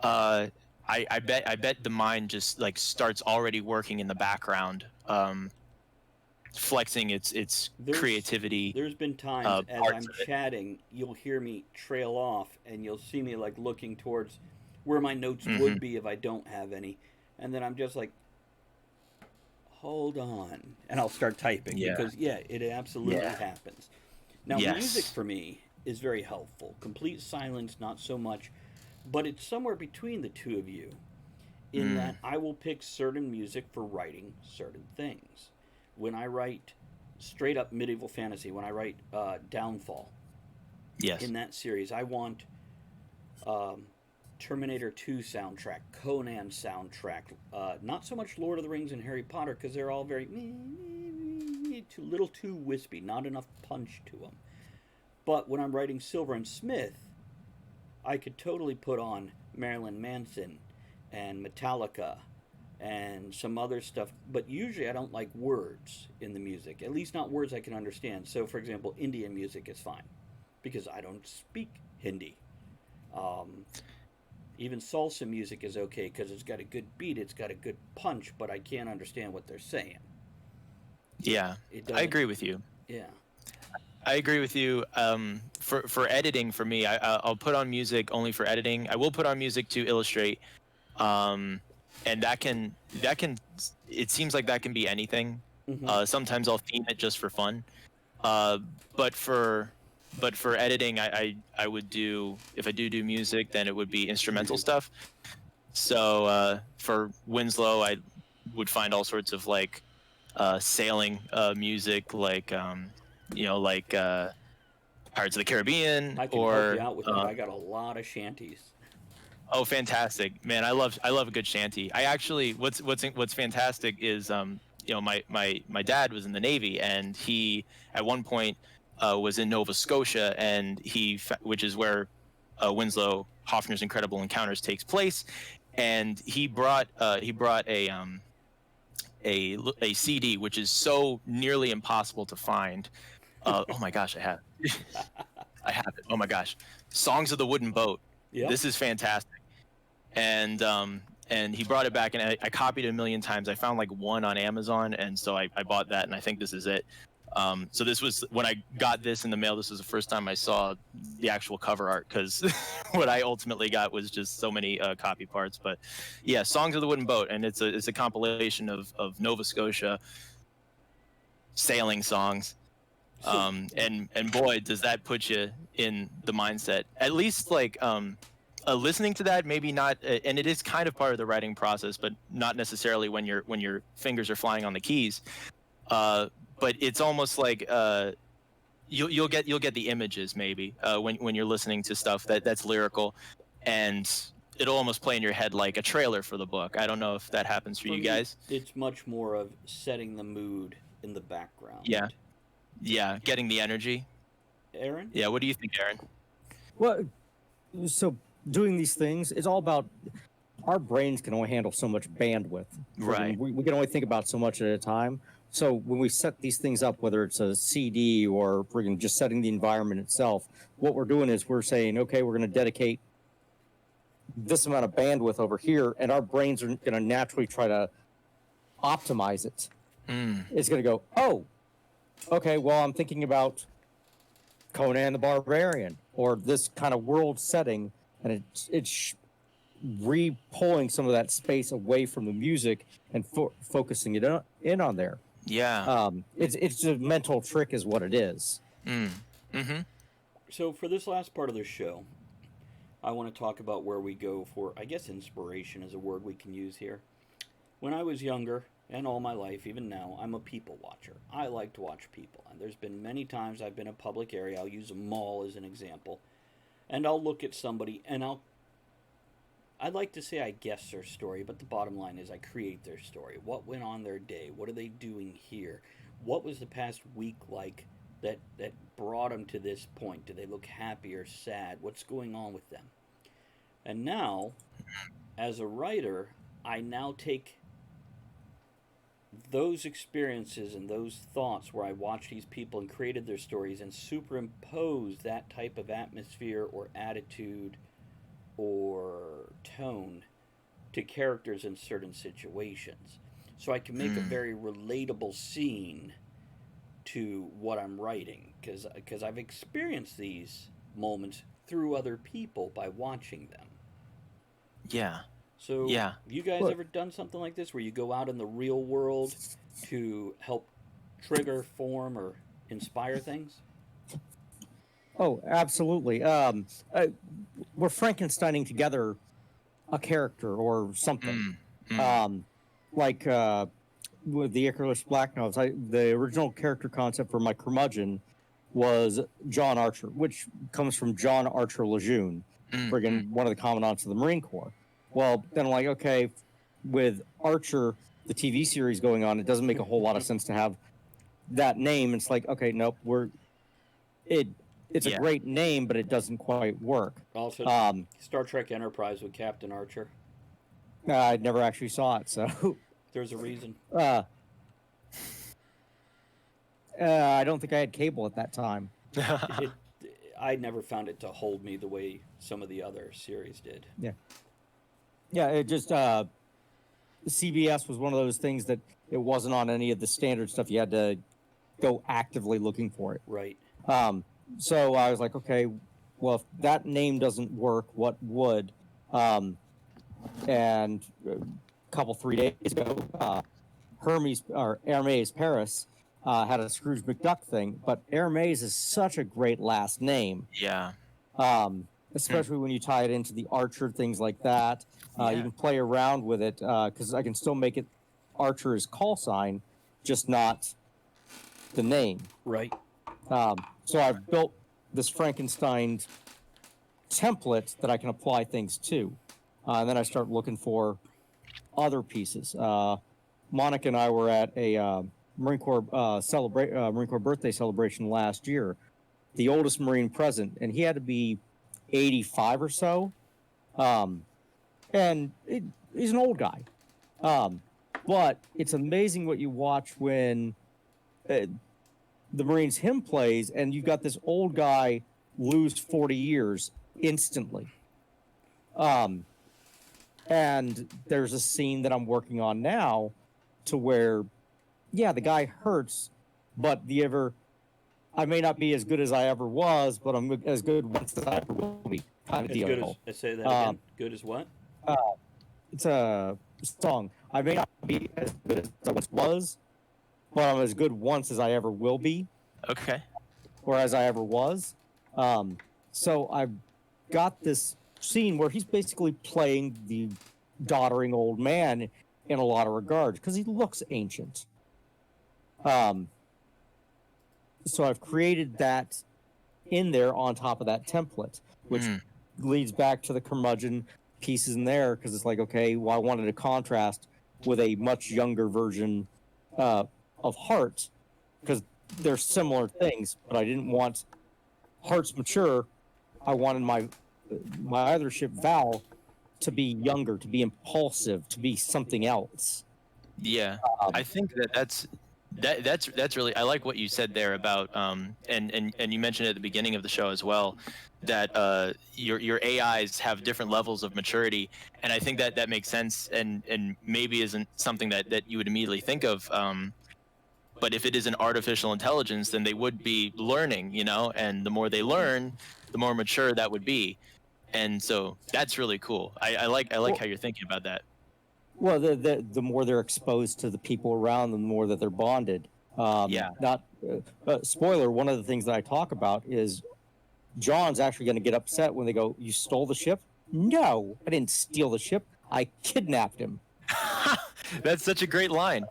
uh I bet the mind just like starts already working in the background, flexing its
There's
creativity
there's been times as
parts
I'm
of it.
chatting, you'll hear me trail off, and you'll see me like looking towards where my notes
Hmm.
would be if I don't have any, and then I'm just like, hold on, and I'll start typing
Yeah.
because yeah, it absolutely
Yeah.
happens. Now, music
Yes.
for me is very helpful. Complete silence, not so much, but it's somewhere between the two of you in
Mm.
that I will pick certain music for writing certain things. When I write straight up medieval fantasy, when I write Downfall
Yes.
in that series, I want um, Terminator 2 soundtrack, Conan soundtrack, not so much Lord of the Rings and Harry Potter because they're all very too little too wispy, not enough punch to them. But when I'm writing Silver and Smith, I could totally put on Marilyn Manson and Metallica and some other stuff, but usually I don't like words in the music, at least not words I can understand. So, for example, Indian music is fine because I don't speak Hindi. Um, Even salsa music is okay because it's got a good beat, it's got a good punch, but I can't understand what they're saying.
Yeah.
It
I
doesn't,
agree with you.
yeah.
I agree with you. For editing, for me, I'll put on music only for editing. I will put on music to illustrate, um, and that can. It seems like that can be anything.
Hmm.
Sometimes I'll theme it just for fun. Uh, but for editing, I would do, if I do music, then it would be instrumental stuff. So for Winslow, I would find all sorts of like sailing music, like like Pirates of the Caribbean,
I can help you
or
out with that. I got a lot of shanties.
oh, fantastic, man! I love a good shanty. I actually, what's fantastic is my dad was in the Navy, and he at one point was in Nova Scotia, and which is where Winslow Hoffner's Incredible Encounters takes place, and he brought a CD, which is so nearly impossible to find. Oh my gosh, I have it. Oh my gosh, Songs of the Wooden Boat.
Yep.
This is fantastic. And he brought it back, and I copied it a million times. I found like one on Amazon, and so I bought that, and I think this is it. So this was when I got this in the mail. This was the first time I saw the actual cover art, because what I ultimately got was just so many copy parts. But yeah, Songs of the Wooden Boat, and it's a compilation of Nova Scotia sailing songs.
So,
And boy, does that put you in the mindset. At least like listening to that, maybe not, and it is kind of part of the writing process, but not necessarily when your fingers are flying on the keys. But it's almost like you'll get the images maybe when you're listening to stuff that's lyrical, and it'll almost play in your head like a trailer for the book. I don't know if that happens for
for
you
me,
guys.
it's much more of setting the mood in the
Yeah,
background.
yeah, getting the energy.
Aaron?
Yeah, what do you think, Aaron?
Well, so doing these things, it's all about our brains can only handle so much bandwidth.
Right.
We can only think about so much at a time. So when we set these things up, whether it's a CD or friggin' just setting the environment itself, what we're doing is we're saying, okay, we're going to dedicate this amount of bandwidth over here, and our brains are going to naturally try to optimize it.
Mm.
It's going to go, oh, okay, well, I'm thinking about Conan the Barbarian or this kind of world setting, and it's re-pulling some of that space away from the music and focusing it in on there.
Yeah.
It's a mental trick, is what it is.
Mm. Mm-hmm.
So, for this last part of the show, I want to talk about where we go for, I guess, inspiration is a word we can use here. When I was younger, and all my life, even now, I'm a people watcher. I like to watch people. And there's been many times I've been in a public area, I'll use a mall as an example, and I'll look at somebody and I'll I'd like to say I guess their story, but the bottom line is I create their story. What went on their day? What are they doing here? What was the past week like that brought them to this point? Do they look happy or sad? What's going on with them? And now, as a writer, I now take those experiences and those thoughts where I watched these people and created their stories and superimpose that type of atmosphere or attitude or tone to characters in certain situations. So I can make a very relatable scene to what I'm writing because I've experienced these moments through other people by watching them.
Yeah.
So,
Yeah.
you guys
Look.
ever done something like this where you go out in the real world to help trigger, form, or inspire things?
Oh, absolutely. We're Frankensteining together a character or something. Um, like with the Icarus Black Notes, the original character concept for my curmudgeon was John Archer, which comes from John Archer Lejeune, friggin' one of the commandants of the Marine Corps. Well, then I'm like, okay, with Archer, the TV series going on, it doesn't make a whole lot of sense to have that name. It's like, okay, nope, it it's a
Yeah.
great name, but it doesn't quite work.
Also, Star Trek Enterprise with Captain Archer.
I never actually saw it, so
There's a reason.
I don't think I had cable at that time.
It, I never found it to hold me the way some of the other series did.
Yeah, yeah. It just CBS was one of those things that it wasn't on any of the standard stuff. You had to go actively looking for it.
Right.
So I was like, okay, well, if that name doesn't work, what would? And a couple 3 days ago, Hermes or Hermes Paris had a Scrooge McDuck thing, but Hermes is such a great last name.
Yeah.
Especially when you tie it into the Archer, things like that. You can play around with it because I can still make it Archer's call sign, just not the name.
Right.
So I've built this Frankenstein template that I can apply things to. And then I start looking for other pieces. Monica and I were at a Marine Corps Marine Corps birthday celebration last year. The oldest Marine present, and he had to be 85 or so. And he's an old guy. But it's amazing what you watch when the Marines hymn plays, and you've got this old guy lose 40 years instantly. And there's a scene that I'm working on now to where, yeah, the guy hurts, but I may not be as good as I ever was, but I'm as good once as I ever will be, kind of
As
deal.
good as, let's say that again. Good as what?
It's a song. I may not be as good as I once was, but I'm as good once as I ever will be,
Okay.
or as I ever was. So I've got this scene where he's basically playing the doddering old man in a lot of regards because he looks ancient. So I've created that in there on top of that template, which leads back to the curmudgeon pieces in there because it's like, okay, well, I wanted to contrast with a much younger version of Heart because they're similar things, but I didn't want Heart's mature. I wanted my other ship, Val, to be younger, to be impulsive, to be something else.
Yeah, I think that's really, I like what you said there about and you mentioned at the beginning of the show as well that your AIs have different levels of maturity, and I think that makes sense and maybe isn't something that you would immediately think of. But if it is an artificial intelligence, then they would be learning, and the more they learn, the more mature that would be. And so that's really cool. I like how you're thinking about that.
Well, the more they're exposed to the people around them, the more that they're bonded.
Yeah.
Not spoiler. One of the things that I talk about is John's actually going to get upset when they go, "You stole the ship?" No, I didn't steal the ship. I kidnapped him.
That's such a great line.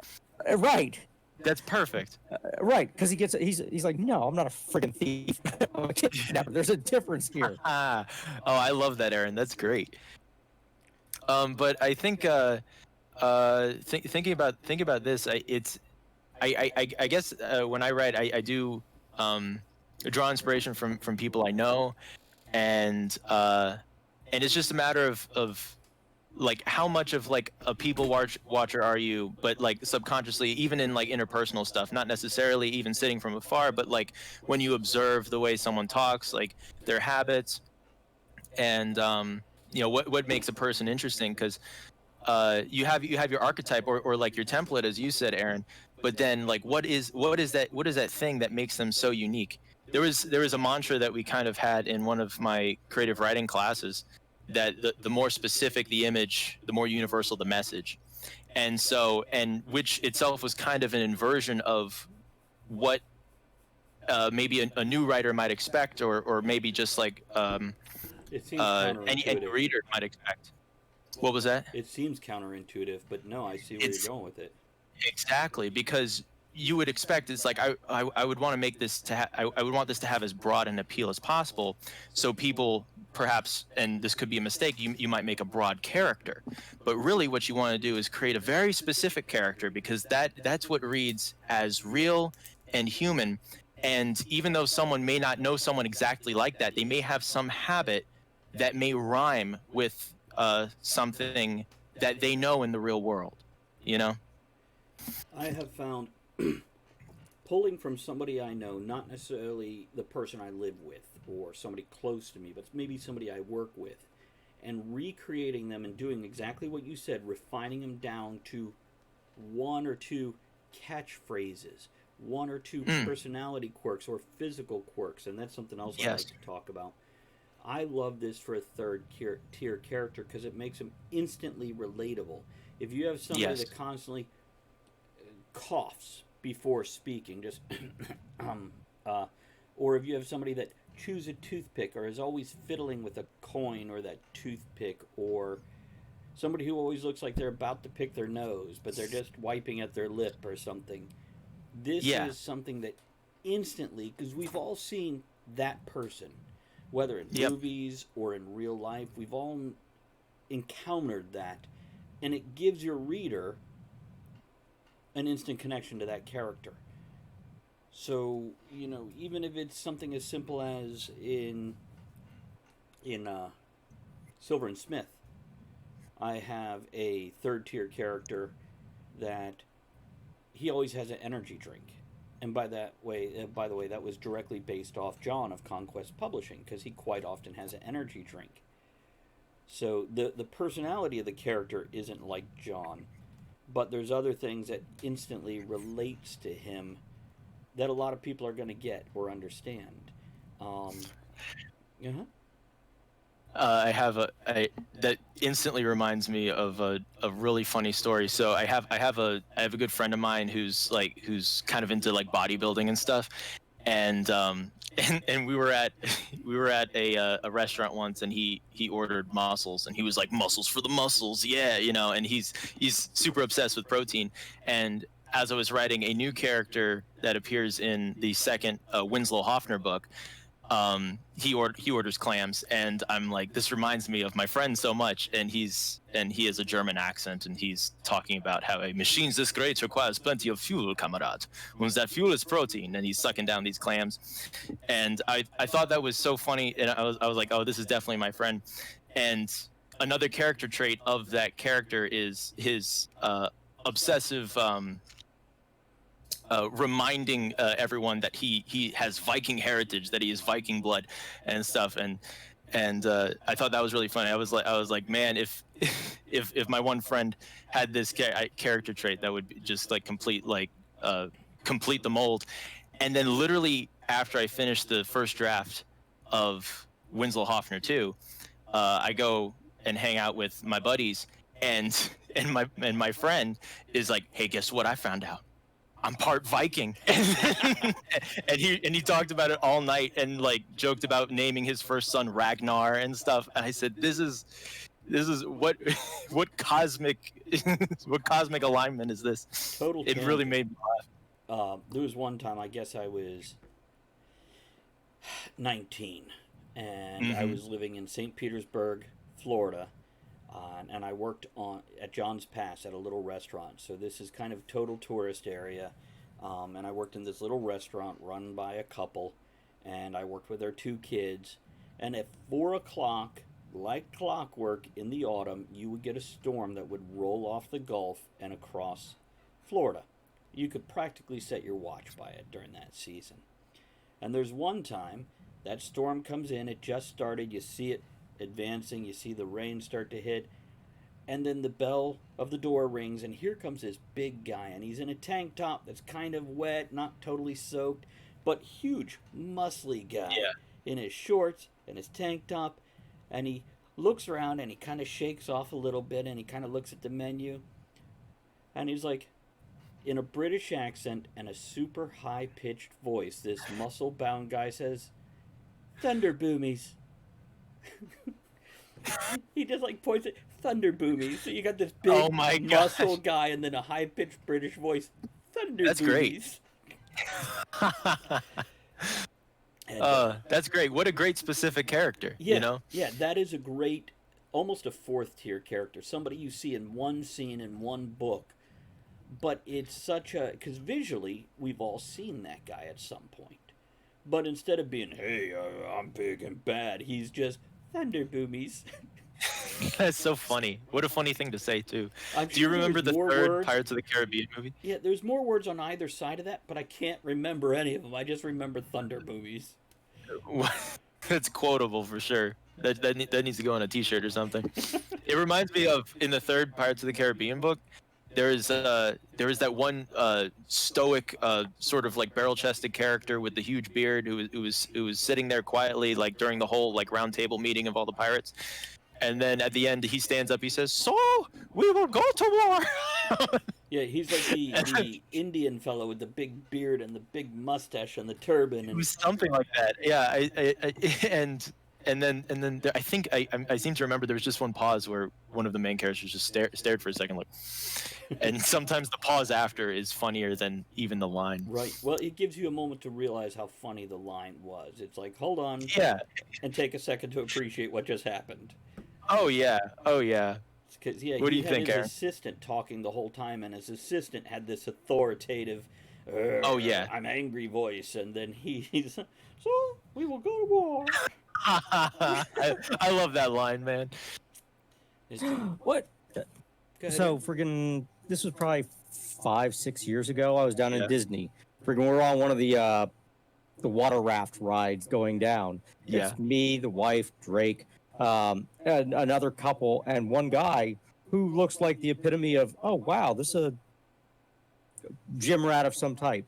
Right.
That's perfect.
Right, because he's like, no, I'm not a friggin' thief. I'm a kidnapper. There's a difference here.
Oh, I love that, Aaron. That's great. But I think thinking about this, I guess when I write, I do draw inspiration from people I know, and it's just a matter of like how much of like a watcher are you, but like subconsciously, even in like interpersonal stuff, not necessarily even sitting from afar, but like when you observe the way someone talks, like their habits, and what makes a person interesting, because you have your archetype, or like your template, as you said, Aaron. But then like what is that thing that makes them so unique? There was a mantra that we kind of had in one of my creative writing classes, that the more specific the image, the more universal the message. And which itself was kind of an inversion of what maybe a new writer might expect, or maybe just like
It seems
any
counterintuitive.
reader might expect. What was that?
It seems counterintuitive, but no, I see where you're
It's
going with it.
exactly, because you would expect, it's like I would want to make this I would want this to have as broad an appeal as possible, so people perhaps, and this could be a mistake, you might make a broad character, but really what you want to do is create a very specific character, because that's what reads as real and human. And even though someone may not know someone exactly like that, they may have some habit that may rhyme with something that they know in the real world, you know.
I have found pulling from somebody I know, not necessarily the person I live with or somebody close to me, but maybe somebody I work with, and recreating them and doing exactly what you said, refining them down to one or two catchphrases, one or two
Mm,
personality quirks or physical quirks, and that's something else I like
yes.
to talk about. I love this for a tier character because it makes them instantly relatable. If you have somebody
Yes.
that constantly coughs before speaking, just um, uh, or if you have somebody that chews a toothpick or is always fiddling with a coin or that toothpick, or somebody who always looks like they're about to pick their nose but they're just wiping at their lip or something. This
Yeah.
is something that instantly, because we've all seen that person, whether in
Yep.
movies or in real life, we've all encountered that, and it gives your reader an instant connection to that character. So, even if it's something as simple as in Silver and Smith, I have a third tier character that he always has an energy drink. And by the way, that was directly based off John of Conquest Publishing, because he quite often has an energy drink. So the personality of the character isn't like John, but there's other things that instantly relates to him that a lot of people are going to get or understand. Um, uh
I have that instantly reminds me of a really funny story. So I have a good friend of mine who's kind of into like bodybuilding and stuff, and and we were at a restaurant once, and he ordered mussels, and he was like, "Mussels for the muscles, yeah," and he's super obsessed with protein. And as I was writing a new character that appears in the second Winslow Hoffner book, he orders clams, and I'm like, this reminds me of my friend so much. And he has a German accent, and he's talking about how a machine this great requires plenty of fuel, comrade. Once that fuel is protein, and he's sucking down these clams. And I thought that was so funny, and I was like, oh, this is definitely my friend. And another character trait of that character is his obsessive reminding everyone that he has Viking heritage, that he is Viking blood and stuff. And I thought that was really funny. I was like, man, if if my one friend had this character trait, that would be just like complete the mold. And then literally after I finished the first draft of Winslow Hoffner 2, I go and hang out with my buddies, and and my friend is like, hey, guess what I found out? I'm part Viking. And he talked about it all night, and like joked about naming his first son Ragnar and stuff. And I said, this is what what cosmic what cosmic alignment is this?
Total
It really
tangent.
made me laugh.
There was one time, I guess I was 19, and I
Hmm.
was living in St. Petersburg, Florida. and I worked at John's Pass at a little restaurant. So this is kind of total tourist area, and I worked in this little restaurant run by a couple, and I worked with their 2 kids. And at 4 o'clock, like clockwork, in the autumn, you would get a storm that would roll off the Gulf and across Florida. You could practically set your watch by it during that season. And there's one time that storm comes in, it just started, you see it advancing, you see the rain start to hit, and then the bell of the door rings, and here comes this big guy, and he's in a tank top that's kind of wet, not totally soaked, but huge, muscly guy in his shorts and his tank top, and he looks around and he kind of shakes off a little bit, and he kind of looks at the menu, and he's like, in a British accent and a super high pitched voice, this muscle bound guy says, "Thunder boomies." He just like points at thunder boomies. So you got this big
Oh my
muscle
gosh.
guy and then a high pitched British voice. Thunder
That's great.
boomies. And,
That's great. What a great specific character.
yeah,
You know?
yeah, that is a great, almost a fourth tier character. Somebody you see in one scene in one book, but it's such a, because visually we've all seen that guy at some point. But instead of being, "Hey, I'm big and bad," he's just thunder boomies.
That's so funny. What a funny thing to say too.
I'm
Do you
sure
remember
there's
the
more
third
words.
Pirates of the Caribbean movie?
Yeah, there's more words on either side of that, but I can't remember any of them. I just remember thunder boomies.
That's quotable for sure. That needs to go on a T-shirt or something. It reminds me of in the third Pirates of the Caribbean book. There is that one stoic sort of like barrel-chested character with the huge beard who was sitting there quietly like during the whole like round table meeting of all the pirates, and then at the end he stands up, he says, "So we will go to war."
Yeah, he's like the Indian fellow with the big beard and the big mustache and the turban.
It
And
was something like that. Yeah, and then there, I think I seem to remember there was just one pause where one of the main characters just stared for a second, like, and sometimes the pause after is funnier than even the line.
right, well, it gives you a moment to realize how funny the line was. It's like, hold on,
Yeah.
and take a second to appreciate what just happened.
Oh yeah. Oh yeah.
Because yeah,
What do
he
you
had
think,
his
Aaron?
assistant talking the whole time, and his assistant had this authoritative,
Oh yeah.
I'm angry" voice, and then he's, "So we will go to war."
I love that line, man.
It's,
What?
go ahead.
So freaking, this was probably 5-6 years ago. I was down
Yeah.
in Disney. Freaking, we're on one of the water raft rides going down.
Yeah.
It's me, the wife, Drake, and another couple, and one guy who looks like the epitome of, oh wow, this is a gym rat of some type.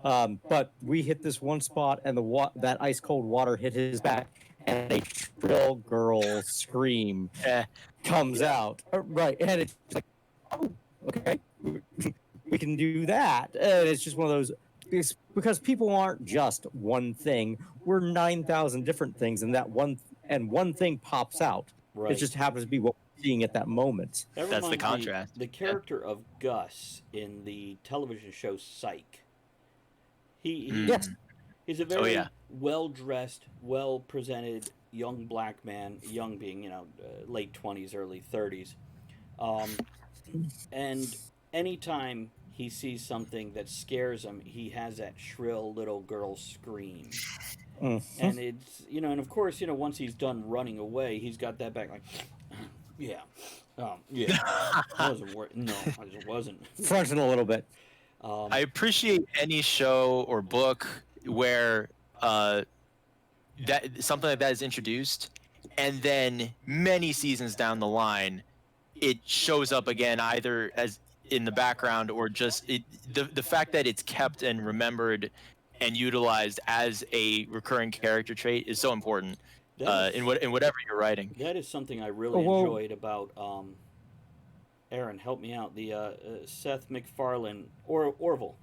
But we hit this one spot, and that ice cold water hit his back, and a shrill girl scream
Eh,
comes out. Right, and it's like, oh, okay, we can do that. And it's just one of those. It's because people aren't just one thing. We're 9,000 different things, and one thing pops out.
Right.
It just happens to be what we're seeing at that moment.
That
That's the
reminds me,
contrast.
the character of Gus in the television show Psych.
Yes.
He's a very
yeah.
well-dressed, well-presented young black man, young being, late 20s, early 30s. And anytime he sees something that scares him, he has that shrill little girl scream. And it's, and of course, once he's done running away, he's got that back like, yeah, yeah, wasn't no, it wasn't.
Fronting a little bit.
I appreciate any show or book where that something like that is introduced, and then many seasons down the line, it shows up again either as in the background or just the fact that it's kept and remembered and utilized as a recurring character trait is so important in whatever you're writing.
That is something I really enjoyed about Aaron. Help me out. The Seth MacFarlane Orville.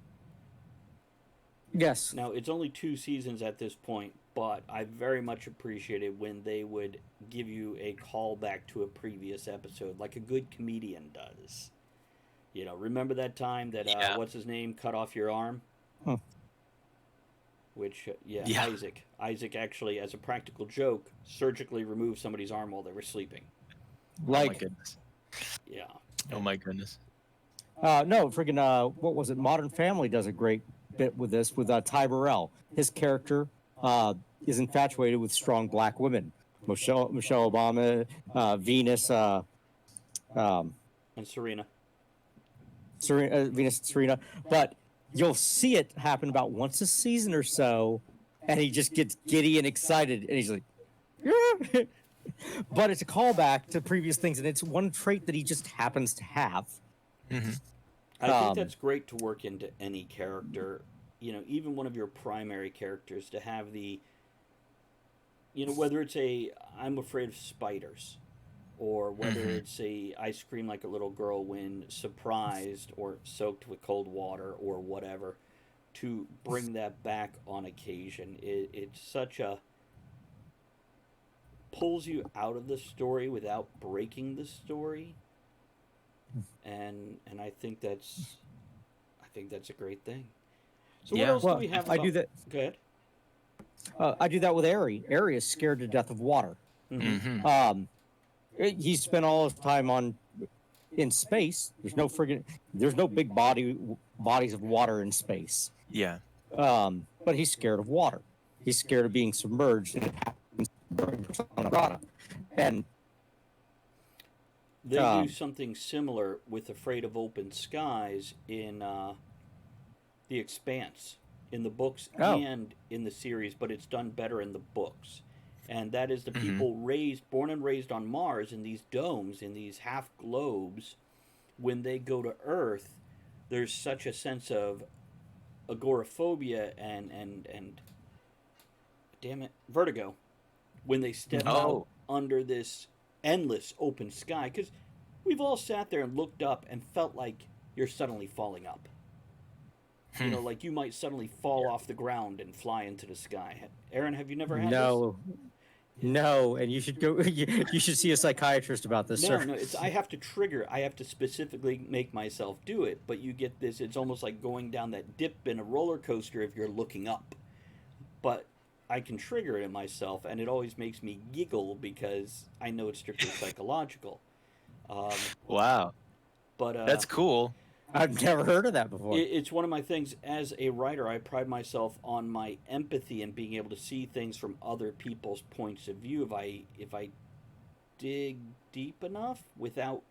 Yes.
Now it's only 2 seasons at this point, but I very much appreciated when they would give you a callback to a previous episode, like a good comedian does. Remember that time that what's his name cut off your arm? Which
Yeah.
Isaac actually, as a practical joke, surgically removed somebody's arm while they were sleeping.
Oh my
Like,
goodness.
Yeah.
Oh my goodness.
no, freaking, what was it? Modern Family does a great bit with this with Ty Burrell. His character is infatuated with strong black women. Michelle Obama, Venus, um,
And Serena.
Venus, Serena. But you'll see it happen about once a season or so, and he just gets giddy and excited, and he's like, yeah. But it's a callback to previous things, and it's one trait that he just happens to have.
Hmm.
I think
Um,
that's great to work into any character. You know, even one of your primary characters to have the, you know, whether it's a I'm afraid of spiders, or whether
Hmm.
it's a I scream like a little girl when surprised or soaked with cold water or whatever, to bring that back on occasion. It's such a pulls you out of the story without breaking the story, and I think that's a great thing. So what
Yeah.
else do
well,
we have
I
about?
do that.
Go ahead.
I do that with Airy. Airy is scared to death of water.
Mm-hmm.
Hmm.
Um, he spent all his time in space. There's no big bodies of water in space.
Yeah.
But he's scared of water. He's scared of being submerged, and it happens during Persona Grata. And
They do
um,
something similar with Afraid of Open Skies in The Expanse, in the books
oh,
and in the series, but it's done better in the books. And that is the
Hmm.
people born and raised on Mars in these domes, in these half globes, when they go to Earth, there's such a sense of agoraphobia and damn it, vertigo when they step out
Oh.
under this endless open sky. Because we've all sat there and looked up and felt like you're suddenly falling up. You
Hmm.
know, like you might suddenly fall off the ground and fly into the sky. Aaron, have you never had this?
no, no, and you should go. You should see a psychiatrist about this,
No,
sir.
no, it's I have to trigger. I have to specifically make myself do it. But you get this. It's almost like going down that dip in a roller coaster if you're looking up. But I can trigger it in myself, and it always makes me giggle because I know it's strictly psychological. Um,
Wow.
but
That's cool.
I've never heard of that before.
it's one of my things as a writer. I pride myself on my empathy and being able to see things from other people's points of view. If I dig deep enough without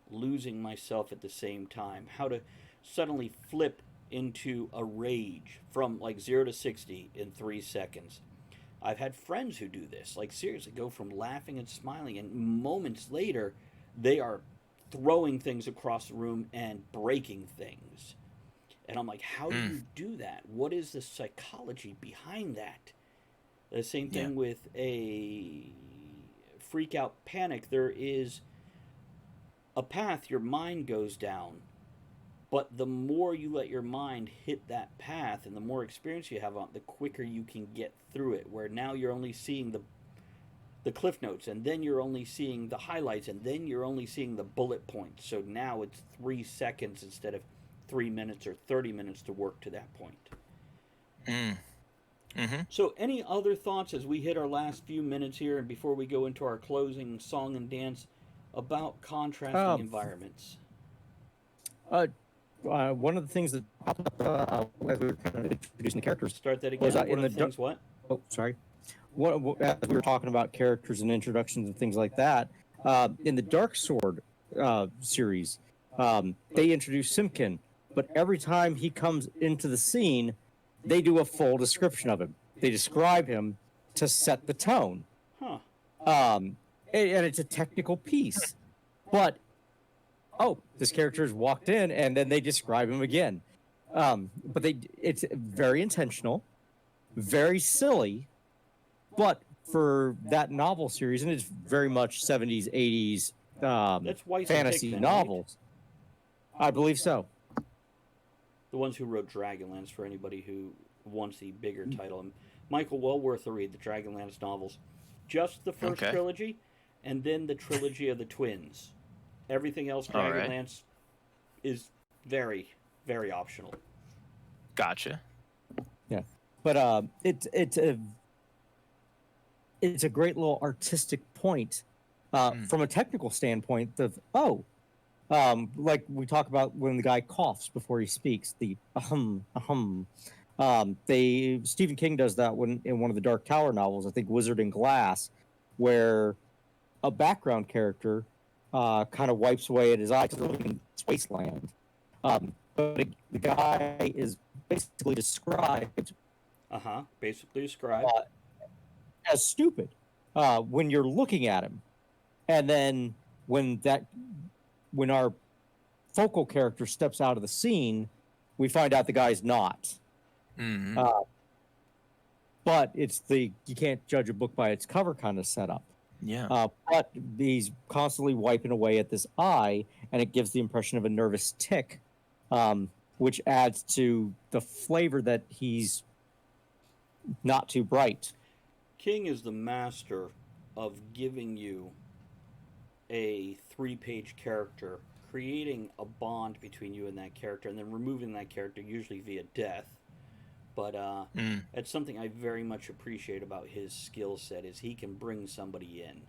losing myself at the same time, how to suddenly flip into a rage from like 0 to 60 in 3 seconds. I've had friends who do this, like seriously, go from laughing and smiling, and moments later, they are throwing things across the room and breaking things. And I'm like, how do
Mm.
you do that? What is the psychology behind that? The same
Yeah.
thing with a freak out panic. There is a path your mind goes down, but the more you let your mind hit that path and the more experience you have on it, the quicker you can get through it. Where now you're only seeing the cliff notes, and then you're only seeing the highlights, and then you're only seeing the bullet points. So now it's 3 seconds instead of 3 minutes or 30 minutes to work to that point.
Mm. Hmm.
So, any other thoughts as we hit our last few minutes here and before we go into our closing song and dance about contrasting
Um,
environments?
uh, one of the things that popped up as we were kind of introducing the characters
Start that
was
again. One
in
of the things, what?
oh, sorry. As we were talking about characters and introductions and things like that, in the Dark Sword series, they introduce Simkin, but every time he comes into the scene, they do a full description of him. They describe him to set the tone,
Huh.
and it's a technical piece. But this character has walked in, and then they describe him again. But it's very intentional, very silly, but for that novel series, and it's very much 70s, 80s
That's Weiss and
fantasy
Hickman, right?
novels. I believe so.
The ones who wrote Dragonlance, for anybody who wants the bigger title. And Michael, well worth a read, the Dragonlance novels. Just the first
Okay.
trilogy, and then the trilogy of the twins. Everything else,
All right.
Dragonlance, is very, very optional.
Gotcha.
Yeah, but it's a great little artistic point From a technical standpoint, like we talk about when the guy coughs before he speaks, the ahem, ahem. Stephen King does that when in one of the Dark Tower novels, I think Wizard and Glass, where a background character kind of wipes away at his eyes in wasteland. But the guy is basically described
Basically described.
As stupid when you're looking at him, and then when our focal character steps out of the scene, we find out the guy's not.
Mm-hmm.
But it's you can't judge a book by its cover kind of setup.
Yeah.
But he's constantly wiping away at this eye, and it gives the impression of a nervous tick, which adds to the flavor that he's not too bright.
King is the master of giving you a 3-page character, creating a bond between you and that character, and then removing that character, usually via death. But that's something I very much appreciate about his skill set, is he can bring somebody in,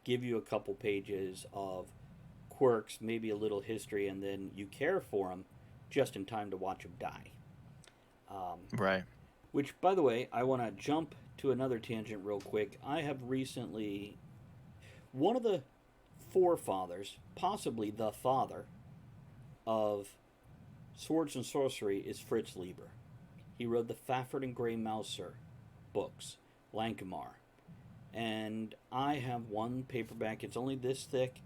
give you a couple pages of quirks, maybe a little history, and then you care for him just in time to watch him die.
Right.
Which, by the way, I want to jump to another tangent real quick. I have recently... One of the forefathers, possibly the father, of Swords and Sorcery is Fritz Lieber. He wrote the Fafhrd and Grey Mouser books, Lankamar. And I have one paperback. It's only this thick.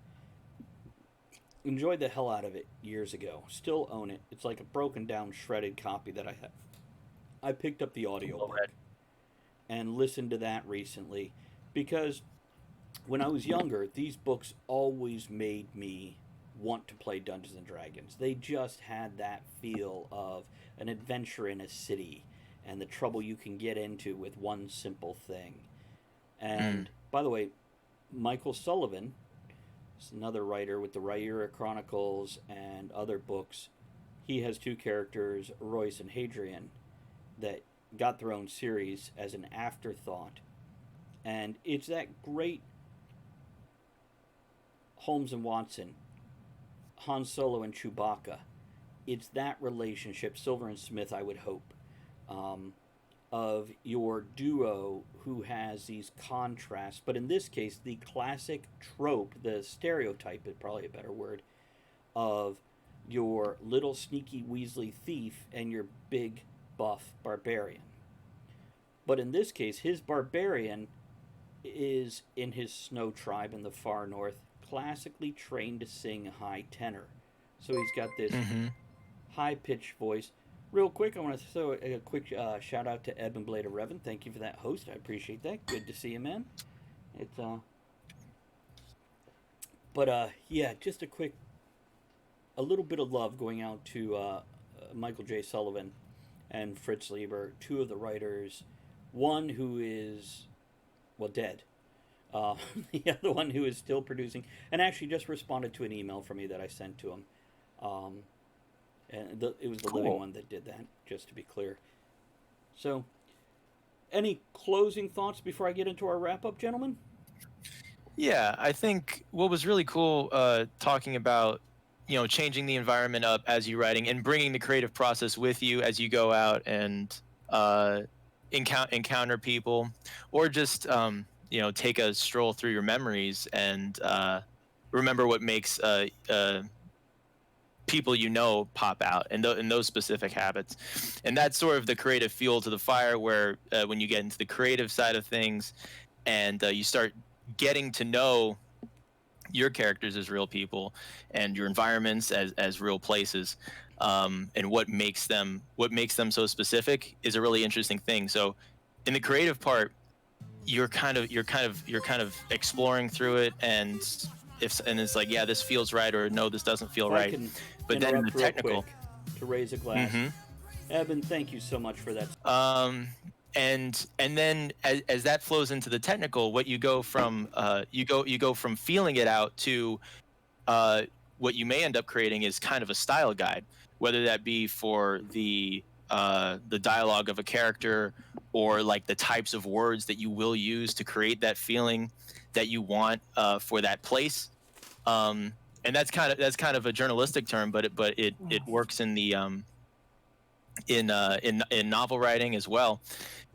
Enjoyed the hell out of it years ago. Still own it. It's like a broken down, shredded copy that I have. I picked up the audiobook and listened to that recently because when I was younger, these books always made me want to play Dungeons and Dragons. They just had that feel of an adventure in a city and the trouble you can get into with one simple thing. And by the way, Michael Sullivan is another writer with the Rhaenyra Chronicles and other books. He has 2 characters, Royce and Hadrian, that got their own series as an afterthought. And it's that great Holmes and Watson, Han Solo and Chewbacca. It's that relationship, Silver and Smith, I would hope, of your duo who has these contrasts. But in this case, the classic trope, the stereotype is probably a better word, of your little sneaky Weasley thief and your big buff barbarian. But in this case, his barbarian is in his snow tribe in the far north, classically trained to sing high tenor. So he's got this high-pitched voice. Real quick, I want to throw a quick shout-out to Ebb and Blade of Revan. Thank you for that host. I appreciate that. Good to see you, man. It's, yeah, just a little bit of love going out to Michael J. Sullivan and Fritz Lieber, 2 of the writers. One who is, well, dead. The other one who is still producing, and actually just responded to an email from me that I sent to him. And it was the living one that did that, just to be clear. So, any closing thoughts before I get into our wrap-up, gentlemen?
Yeah, I think what was really cool talking about, changing the environment up as you're writing and bringing the creative process with you as you go out and encounter people, or just take a stroll through your memories and remember what makes people pop out and those specific habits. And that's sort of the creative fuel to the fire, where when you get into the creative side of things and you start getting to know your characters as real people and your environments as real places, and what makes them so specific is a really interesting thing. So in the creative part, you're kind of exploring through it, and it's like, yeah, this feels right, or no, this doesn't feel right. But then in the technical,
to raise a glass. Evan, thank you so much for that.
And then as that flows into the technical, what you go from you go from feeling it out to what you may end up creating is kind of a style guide, whether that be for the dialogue of a character, or like the types of words that you will use to create that feeling. that you want for that place. And that's kind of a journalistic term, but it works in the in novel writing as well,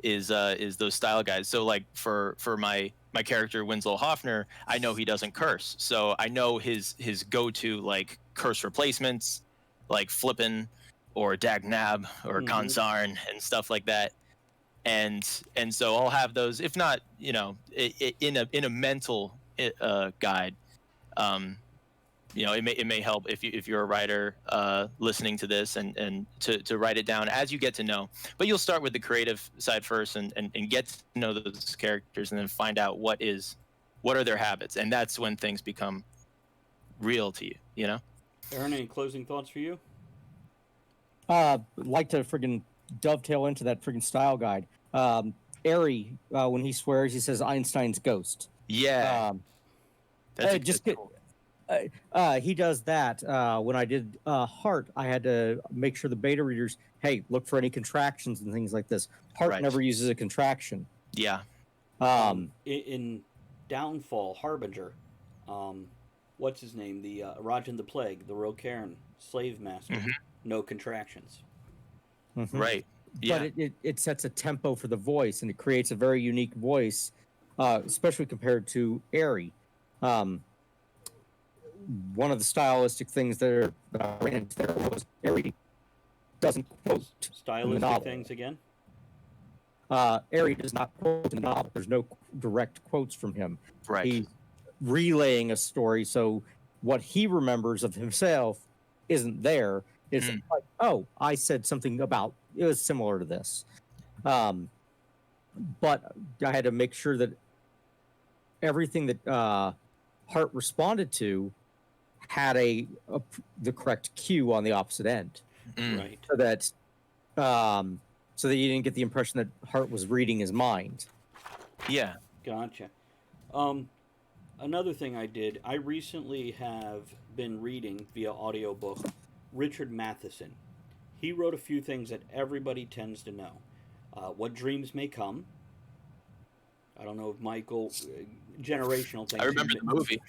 is those style guides. So like for my character Winslow Hoffner, I know he doesn't curse, so I know his go-to like curse replacements, like flippin' or dagnab or consarn and stuff like that. And so I'll have those, if not, in a mental guide. um it may help if you're a writer listening to this, and to write it down as you get to know. But you'll start with the creative side first, and get to know those characters, and then find out what are their habits, and that's when things become real to you.
Aaron, any closing thoughts for you?
Like to friggin' dovetail into that friggin' style guide. Airy, when he swears, he says Einstein's ghost.
Yeah.
Just get.
Cool.
He does that. When I did Heart, I had to make sure the beta readers, hey, look for any contractions and things like this. Heart
Right.
never uses a contraction.
Yeah.
In Downfall, Harbinger, what's his name? The Rajan the Plague, the Rocairn slave master. No contractions.
Right. Yeah.
But it sets a tempo for the voice, and it creates a very unique voice, especially compared to Airy. One of the stylistic things that I ran into there was Airy doesn't quote
Stylistic
the novel.
things again?
Airy does not quote the novel. There's no direct quotes from him.
Right.
He's relaying a story, so what he remembers of himself isn't there. It's like, oh, I said something about it was similar to this. But I had to make sure that everything that Hart responded to had the correct cue on the opposite end,
Right.
so that you didn't get the impression that Hart was reading his mind.
Yeah.
Gotcha. Another thing I did, I recently have been reading via audiobook Richard Matheson. He wrote a few things that everybody tends to know. What Dreams May Come. I don't know if Michael, generational things.
I remember the movie.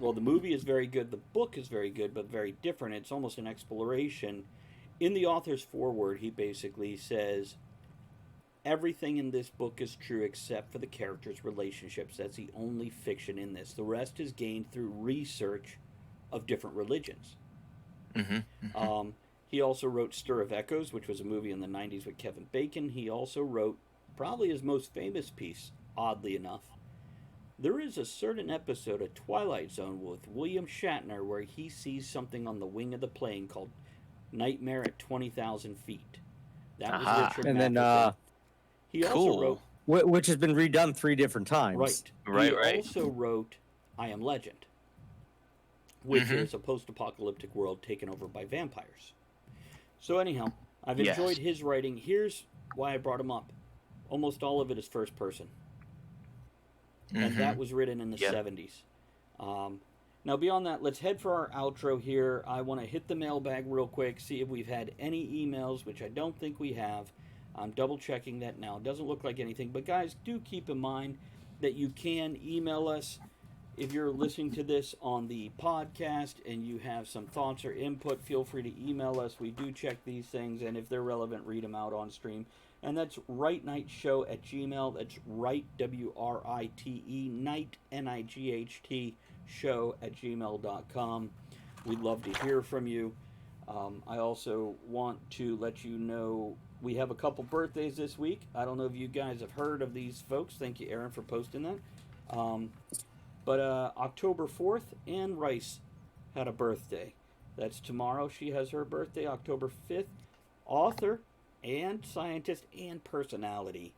Well, the movie is very good. The book is very good, but very different. It's almost an exploration. In the author's foreword, he basically says, everything in this book is true except for the characters' relationships. That's the only fiction in this. The rest is gained through research of different religions. He also wrote Stir of Echoes, which was a movie in the 90s with Kevin Bacon. He also wrote probably his most famous piece, oddly enough. There is a certain episode of Twilight Zone with William Shatner where he sees something on the wing of the plane called Nightmare at 20,000 Feet. That was Richard
And
Matheson.
then
He also wrote...
which has been redone 3 different times.
Right. He also wrote I Am Legend, which is a post-apocalyptic world taken over by vampires. So anyhow, I've enjoyed his writing. Here's why I brought him up. Almost all of it is first person. And that was written in the 70s. Now, beyond that, let's head for our outro here. I want to hit the mailbag real quick, see if we've had any emails, which I don't think we have. I'm double-checking that now. It doesn't look like anything. But, guys, do keep in mind that you can email us if you're listening to this on the podcast and you have some thoughts or input. Feel free to email us. We do check these things, and if they're relevant, read them out on stream. And that's rightnightshow@gmail.com. That's right, W-R-I-T-E, night, N-I-G-H-T, show@gmail.com. We'd love to hear from you. I also want to let you know we have a couple birthdays this week. I don't know if you guys have heard of these folks. Thank you, Aaron, for posting that. But October 4th, Anne Rice had a birthday. That's tomorrow. She has her birthday, October 5th. Author and scientist and personality,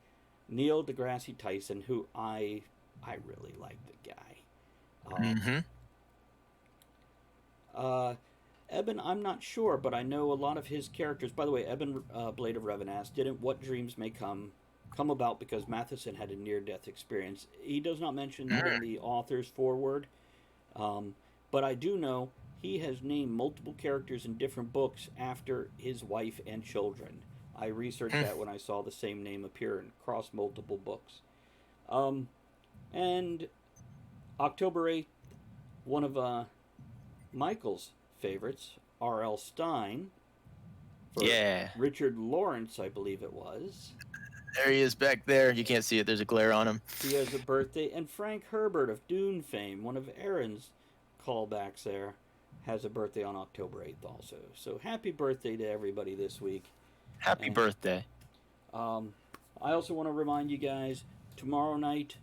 Neil deGrasse Tyson, who I really like the guy. Eben, I'm not sure, but I know a lot of his characters. By the way, Eben Blade of Revan asked, didn't What Dreams May Come about because Matheson had a near-death experience? He does not mention that in the author's foreword, but I do know he has named multiple characters in different books after his wife and children. I researched that when I saw the same name appear across multiple books. And October 8th, one of Michael's favorites, R.L. Stein. For
Yeah.
Richard Lawrence, I believe it was.
There he is back there. You can't see it. There's a glare on him.
He has a birthday. And Frank Herbert of Dune fame, one of Aaron's callbacks there, has a birthday on October 8th also. So happy birthday to everybody this week.
Happy birthday.
I also want to remind you guys, tomorrow night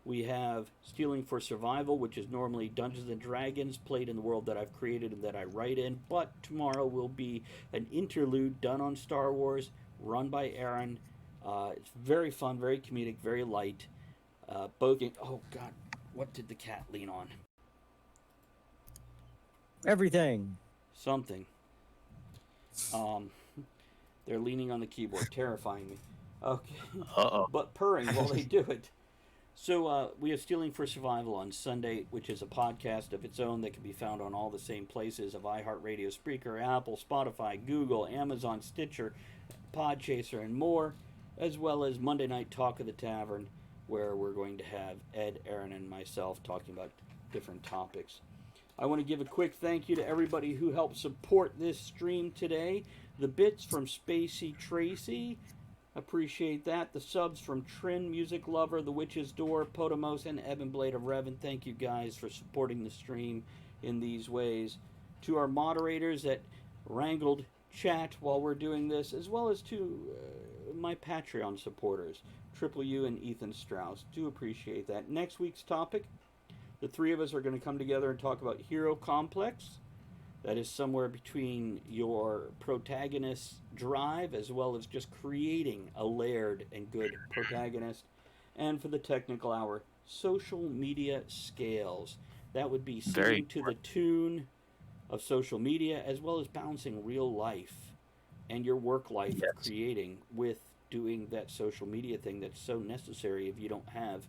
we have Stealing for Survival, which is normally Dungeons & Dragons, played in the world that I've created and that I write in. But tomorrow will be an interlude done on Star Wars, run by Aaron. It's very fun, very comedic, very light. Oh, God, what did the cat lean on?
Everything.
Something. They're leaning on the keyboard, terrifying me. Okay.
Uh-oh.
But purring while they do it. So we have Stealing for Survival on Sunday, which is a podcast of its own that can be found on all the same places of iHeartRadio, Spreaker, Apple, Spotify, Google, Amazon, Stitcher, Podchaser, and more, as well as Monday Night Talk of the Tavern, where we're going to have Ed, Aaron, and myself talking about different topics. I want to give a quick thank you to everybody who helped support this stream today. The bits from Spacey Tracy, appreciate that. The subs from Trin, Music Lover, The Witch's Door, Podemos, and Evan Blade of Revan. Thank you guys for supporting the stream in these ways. To our moderators that wrangled chat while we're doing this, as well as to my Patreon supporters, Triple U and Ethan Strauss. Do appreciate that. Next week's topic, the three of us are going to come together and talk about Hero Complex. That is somewhere between your protagonist's drive as well as just creating a layered and good protagonist. And for the technical hour, social media scales. That would be singing to the tune of social media as well as balancing real life and your work life of creating with doing that social media thing that's so necessary if you don't have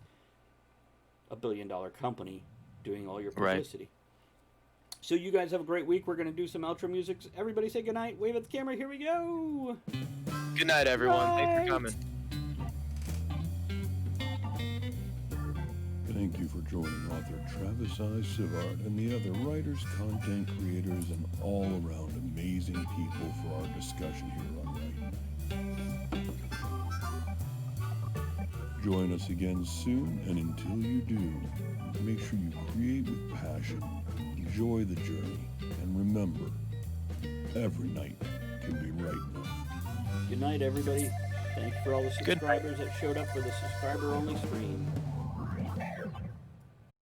a billion-dollar company doing all your publicity. Right. So you guys have a great week. We're going to do some outro music. Everybody say goodnight. Wave at the camera. Here we go.
Good night, everyone. Thanks for coming.
Thank you for joining author Travis I. Sivart and the other writers, content creators, and all-around amazing people for our discussion here on Writing. Join us again soon, and until you do, make sure you create with passion, enjoy the journey, and remember, every night can be right enough.
Good night, everybody. Thanks for all the subscribers that showed up for the subscriber-only stream.